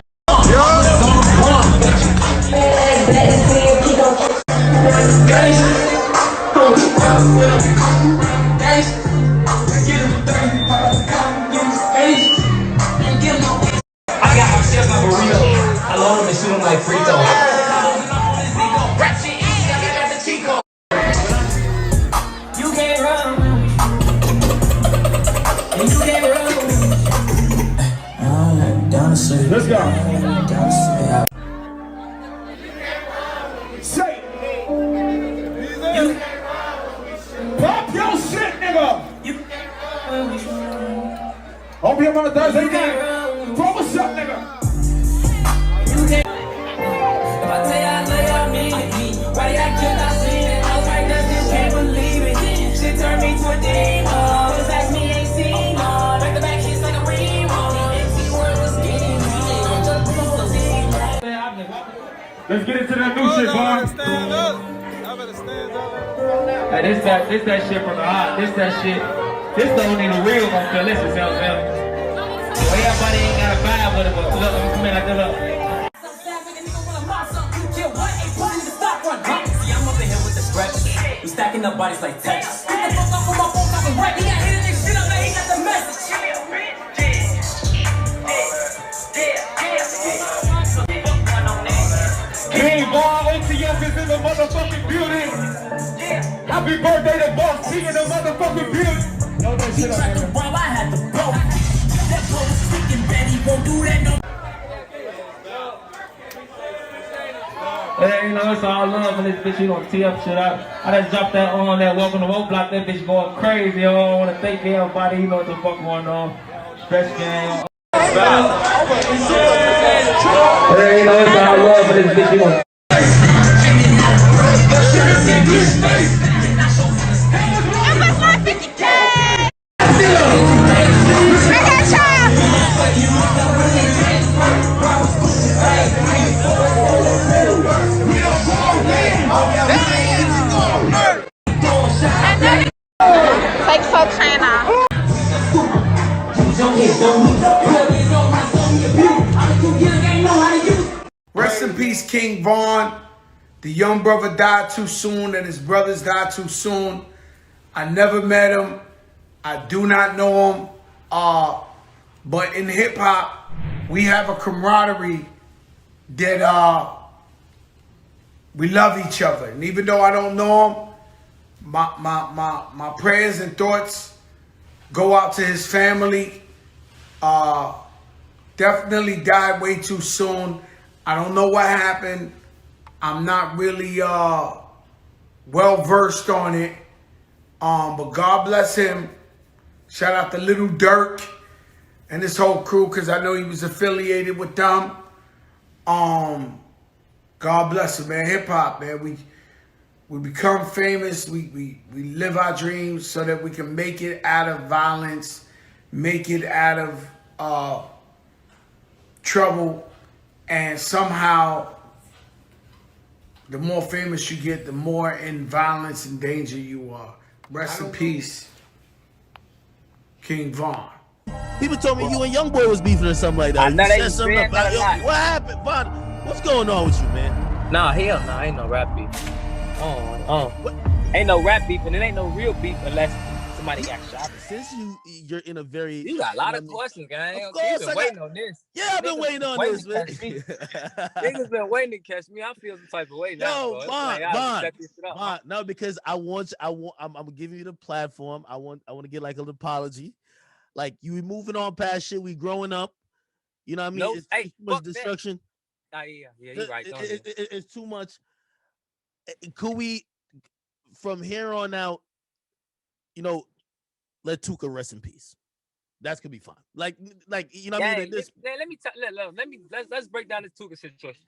I got my shit like burrito. I love them and shoot them like free throw. You can't run. And you can't run. Down the street. Let's go. Down the street. Say you pop your shit, nigga. Hope you on a Thursday night. Bro, what's up, nigga? You can't. If I tell you I love you, I mean it. Why y'all cannot see it? Let's get into that new shit, boy. Stand up. I better stand up. Hey, this that shit from the heart. This that shit. This the only the real gonna feel. Listen, see what I'm saying? Well, everybody ain't got a vibe with it, but look, let me come in. I do look. See, I'm up in here with the stretch. We stacking up bodies like Texas. Get the fuck off of my phone, fucking right. He got hit this shit up, man. He got the message. King Von OTF is in the motherfucking building. Happy birthday to Boss T in the motherfucking building. No, that shit up, man. I had to blow. That blow was freaking bad. He won't do that no. Hey, you know, it's all love in this bitch. You gonna tee up shit up. I just dropped that on that Welcome to Woke Block. That bitch going crazy. Yo, I wanna thank everybody. You know what the fuck going on. Stress gang. Hey, you know, it's all love in this bitch. You gonna Take for China. Rest in peace, King Von. The young brother died too soon and his brothers died too soon. I never met him. I do not know him. But in hip hop, we have a camaraderie that we love each other. And even though I don't know him, my prayers and thoughts go out to his family. Definitely died way too soon. I don't know what happened. I'm not really well versed on it. But God bless him. Shout out to Little Dirk and this whole crew, because I know he was affiliated with them. God bless him, man. Hip hop, man. We become famous. We live our dreams so that we can make it out of violence, make it out of trouble, and somehow the more famous you get, the more in violence and danger you are. Rest in peace, King Von. People told me you and Youngboy was beefing or something like that. I know You they said was something being about, that a lot. what happened, Von? What's going on with you, man? Nah, hell no, ain't no rap beef. Ain't no rap beef, and it ain't no real beef unless somebody got shot. Since you're in a very, You got a lot of questions, gang. Of course, You've been waiting on this. Yeah, I've been waiting on this, man. Niggas been waiting to catch me. I feel some type of way now. Yo, Von, no, because I'm giving you the platform. I want to get like an apology. Like, you moving on past shit. We growing up. You know what I mean? Nope. It's Hey, too much fuck that. destruction. Yeah, you're right. It's too much. Could we, from here on out, you know, let Tuka rest in peace? That's gonna be fine. Like you know what I mean? Let's break down this Tuka situation.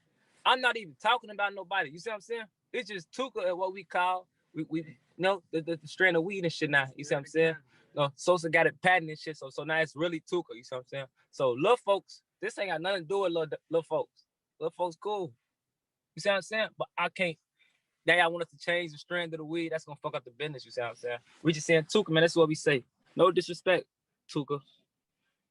I'm not even talking about nobody. You see what I'm saying? It's just Tuka and what we call we know the strand of weed and shit now. You see what I'm saying? No, Sosa got it patent and shit. So now it's really Tuka. You see what I'm saying? So little folks, this ain't got nothing to do with little folks. Little folks cool. You see what I'm saying? But I can't. Now y'all want us to change the strand of the weed. That's gonna fuck up the business. You see what I'm saying? We just saying Tuka, man. That's what we say. No disrespect, Tuka.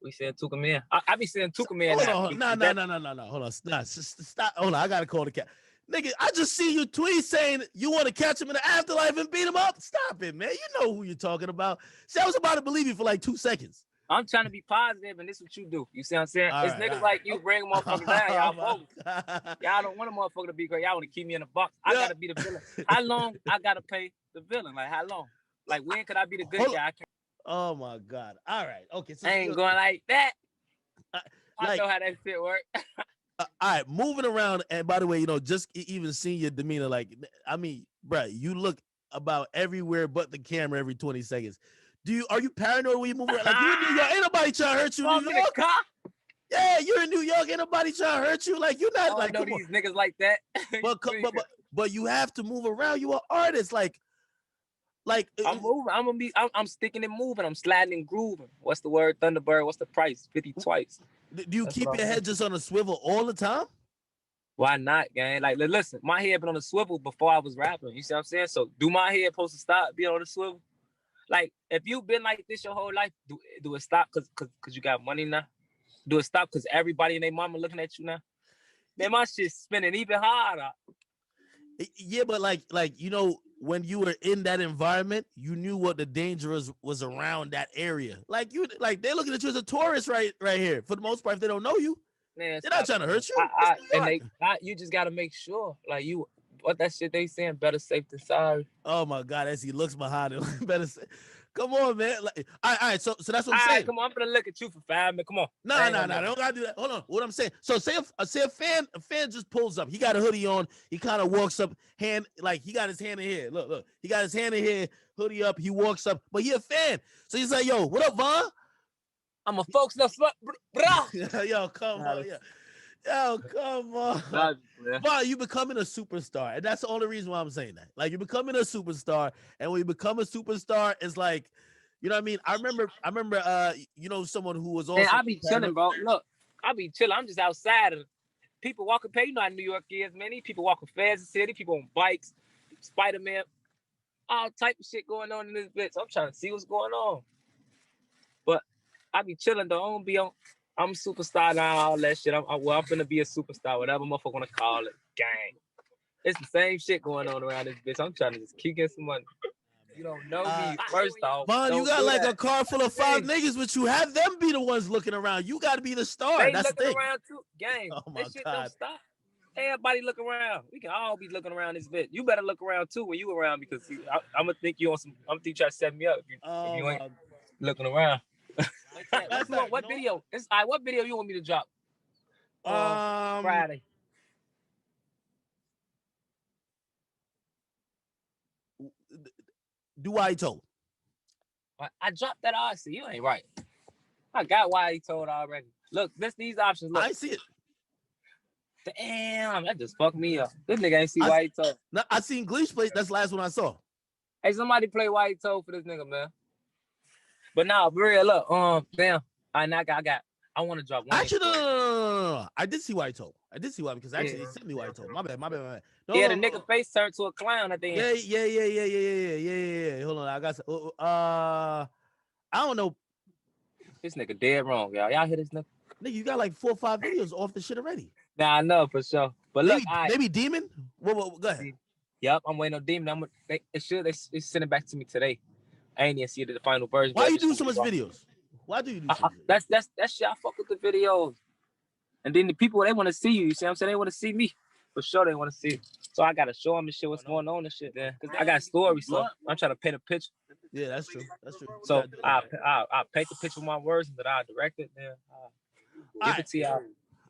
We saying Tuka man. I be saying Tuka man. No. Hold on. Stop. Hold on. I gotta call the cat. Nigga, I just see you tweet saying you want to catch him in the afterlife and beat him up. Stop it, man. You know who you're talking about. See, I was about to believe you for like 2 seconds. I'm trying to be positive, and this is what you do. You see what I'm saying? It's niggas like you bring motherfuckers down. Y'all bogus. Y'all don't want a motherfucker to be great. Y'all want to keep me in a box. I gotta be the villain. How long I gotta pay the villain? Like how long? Like when could I be the good guy? I can't. Oh my God. All right. Okay. So I ain't going like that. I like- know how that shit work. all right, moving around, and by the way, you know, just even seeing your demeanor, like, I mean, bruh, you look about everywhere but the camera every 20 seconds. Are you paranoid when you move around? Like, you in New York, ain't nobody trying to hurt you in New York. Yeah, you're in New York, ain't nobody trying to hurt you. Like, you're not like, know these niggas like that. but you have to move around. You are artist, like I'm moving. I'm sticking and moving. I'm sliding and grooving. What's the word? Thunderbird. What's the price? 50 twice. Do you keep your head just on a swivel all the time? Why not, gang? Like, listen, my head been on the swivel before I was rapping. You see what I'm saying? So, do my head supposed to stop being on the swivel? Like, if you been like this your whole life, do it stop because you got money now? Do it stop because everybody and their mama looking at you now? Man, my shit's spinning even harder. Yeah, but like you know, when you were in that environment, you knew what the danger was around that area. Like they're looking at you as a tourist right here. For the most part, if they don't know you, man, they're not trying to hurt you. You just gotta make sure, like what that shit they saying, better safe than sorry. Oh my God, as he looks behind him, better say, come on, man. Like, all right, so that's what I'm saying. Come on, I'm gonna look at you for 5 minutes. Come on. No, don't gotta do that. Hold on. What I'm saying. So say a fan just pulls up. He got a hoodie on. He kind of walks up, hand like he got his hand in here. Look. He got his hand in here, hoodie up. He walks up, but he a fan. So he's like, "Yo, what up, Von?" I'm a folks no bro. Yo, come on. Yo, come on. Von, you becoming a superstar, and that's the only reason why I'm saying that. Like, you're becoming a superstar, and when you become a superstar, it's like, you know what I mean? I remember you know, someone who was also. Man, I be chilling, bro. Look, I be chilling. I'm just outside and people walking past. You know how New York is, man. These people walking fast in the city, people on bikes, Spider-Man, all type of shit going on in this bitch. I'm trying to see what's going on. But I be chilling though. I don't be on. I'm a superstar now, all that shit. I'm finna be a superstar, whatever motherfucker wanna call it. Gang. It's the same shit going on around this bitch. I'm trying to just keep getting some money. You don't know me, first off. Von, you got like a car full of 5 niggas, but you have them be the ones looking around. You got to be the star. They That's the looking thing. around too. Gang. Oh my This shit God. don't stop. Everybody look around. We can all be looking around this bitch. You better look around too when you around because I'm gonna think you on some. I'm gonna think you try to set me up if you ain't looking around. What video? What video you want me to drop? Friday. Do why he told. I dropped that RC. You ain't right. I got why he told already. Look, these options. Look. I see it. Damn, that just fucked me up. This nigga ain't see why he told. No, I seen Gleesh play. That's the last one I saw. Hey, somebody play why he told for this nigga, man. But now, real look, damn. I want to drop one. Actually, no. I did see why he told. I did see why because actually he sent me why he told. My bad. No, yeah, the nigga face turned to a clown at the end. Yeah. Hold on, I got. I don't know. This nigga dead wrong, y'all. Y'all hear this nigga? Nigga, you got like 4 or 5 videos off the shit already. Nah, I know for sure. But look, maybe Demon. Go ahead. Yep, I'm waiting on Demon. They send it back to me today. I ain't even see the final version. Why you do so much videos? Why do you do so much? That's shit. I fuck with the videos. And then the people, they want to see you. You see what I'm saying? They want to see me. For sure they want to see it. So I got to show them the shit, what's going on and shit, man. Because I got stories, so I'm trying to paint a picture. Yeah, that's true. So I'll paint the picture with my words, and then I'll direct it, man. Give it to y'all.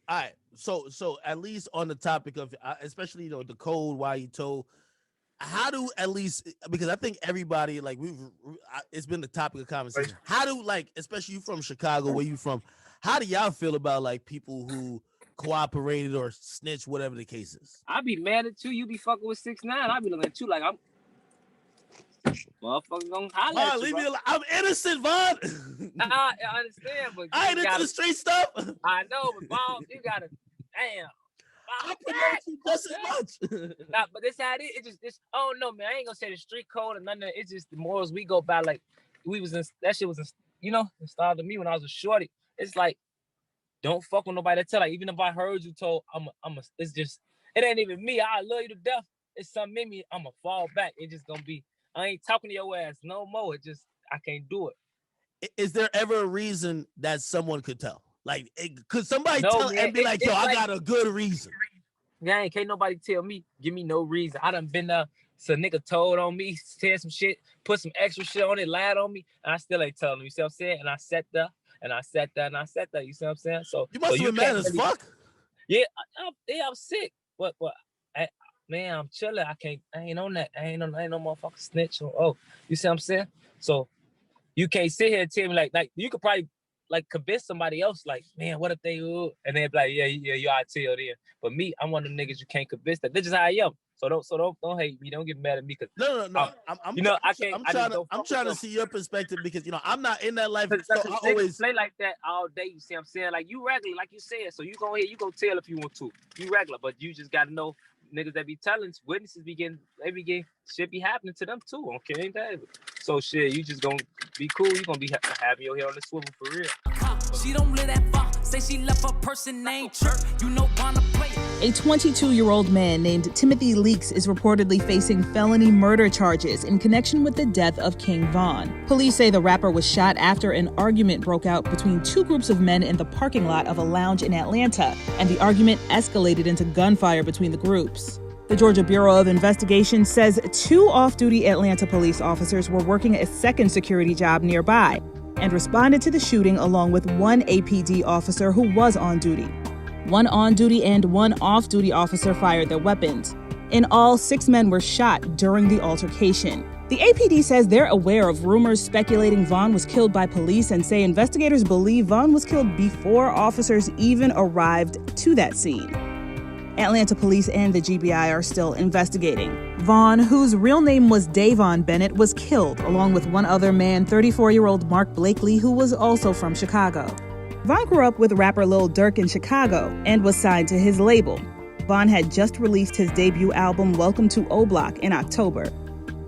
All right. So at least on the topic of, especially, you know, the code, why he told, how do at least, because I think everybody, like, it's been the topic of conversation. How do, like, especially you from Chicago, where you from, how do y'all feel about, like, people who cooperated or snitch, whatever the case is? I be mad at you. You be fucking with 6ix9ine. I be looking at you like I'm motherfuckers gonna holler at you, leave me alone. I'm innocent, Von. I understand, but I ain't into the street stuff. I know, but Bob, you gotta damn. I promote you just as much. Nah, but this how it is. It's I don't know, man. I ain't gonna say the street code or nothing. It's just the morals we go by. Like that shit was installed to me when I was a shorty. It's like, don't fuck with nobody that tell. Like, even if I heard you told, it's just, it ain't even me. I love you to death. It's something in me. I'ma fall back. It's just gonna be, I ain't talking to your ass no more. It just, I can't do it. Is there ever a reason that someone could tell? Like, could somebody tell and be like, yo, I got a good reason? Yeah, can't nobody tell me, give me no reason. I done been there, so nigga told on me, said some shit, put some extra shit on it, lied on me, and I still ain't telling you. See what I'm saying? And I sat there, and I sat there, and I sat there. You see what I'm saying? So you must have been mad as fuck. Yeah, I'm sick. But man, I'm chilling. I ain't on that. I ain't no motherfucking snitch. You see what I'm saying? So you can't sit here and tell me like you could probably like convince somebody else, like, man, what if they and they'd be like, yeah, you ought to tell them. But me, I'm one of them niggas you can't convince that. That's just how I am. So don't hate me. Don't get mad at me, cause No. I'm trying to see your perspective because I'm not in that life. So I always play like that all day. You see what I'm saying? Like you regular, like you said. So you go ahead, you go tell if you want to. You regular, but you just gotta know niggas that be telling, witnesses shit be happening to them too. Okay, ain't that? So shit, you just gonna be cool. You gonna be having your hair on the swivel for real. She don't live that far. Say she left her person named Chirp. You know, wanna play. A 22-year-old man named Timothy Leaks is reportedly facing felony murder charges in connection with the death of King Von. Police say the rapper was shot after an argument broke out between two groups of men in the parking lot of a lounge in Atlanta, and the argument escalated into gunfire between the groups. The Georgia Bureau of Investigation says 2 off-duty Atlanta police officers were working a second security job nearby and responded to the shooting along with 1 APD officer who was on duty. 1 on-duty and 1 off-duty officer fired their weapons. In all, 6 men were shot during the altercation. The APD says they're aware of rumors speculating Von was killed by police and say investigators believe Von was killed before officers even arrived to that scene. Atlanta police and the GBI are still investigating. Von, whose real name was Davon Bennett, was killed along with 1 other man, 34-year-old Mark Blakely, who was also from Chicago. Von grew up with rapper Lil Durk in Chicago and was signed to his label. Von had just released his debut album, Welcome to O-Block, in October.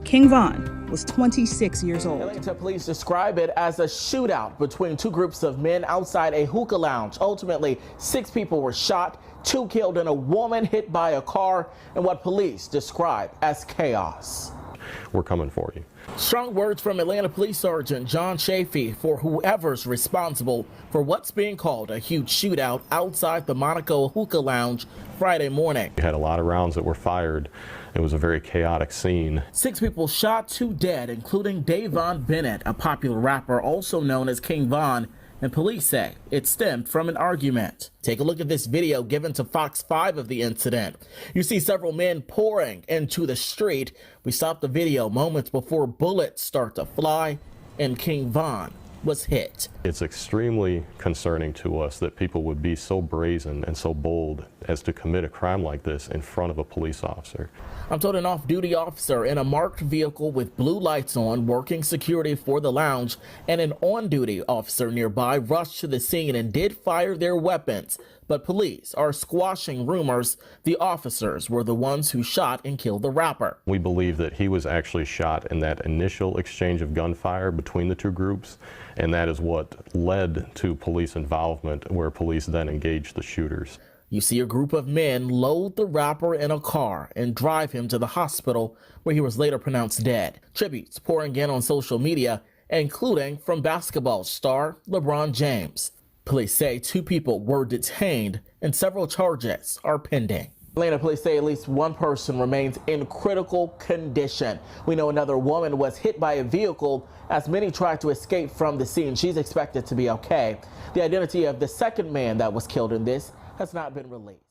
King Von was 26 years old. Atlanta police describe it as a shootout between 2 groups of men outside a hookah lounge. Ultimately, 6 people were shot, 2 killed, and a woman hit by a car in what police describe as chaos. We're coming for you. Strong words from Atlanta Police Sergeant John Chafee for whoever's responsible for what's being called a huge shootout outside the Monaco hookah lounge Friday morning. We had a lot of rounds that were fired. It was a very chaotic scene. 6 people shot, 2 dead, including Davon Bennett, a popular rapper also known as King Von, and police say it stemmed from an argument. Take a look at this video given to Fox 5 of the incident. You see several men pouring into the street. We stopped the video moments before bullets start to fly and King Von was hit. It's extremely concerning to us that people would be so brazen and so bold as to commit a crime like this in front of a police officer. I'm told an off-duty officer in a marked vehicle with blue lights on working security for the lounge and an on-duty officer nearby rushed to the scene and did fire their weapons. But police are squashing rumors the officers were the ones who shot and killed the rapper. We believe that he was actually shot in that initial exchange of gunfire between the 2 groups, and that is what led to police involvement, where police then engaged the shooters. You see a group of men load the rapper in a car and drive him to the hospital, where he was later pronounced dead. Tributes pouring in on social media, including from basketball star LeBron James. Police say 2 people were detained and several charges are pending. Atlanta police say at least 1 person remains in critical condition. We know another woman was hit by a vehicle as many tried to escape from the scene. She's expected to be okay. The identity of the second man that was killed in this has not been released.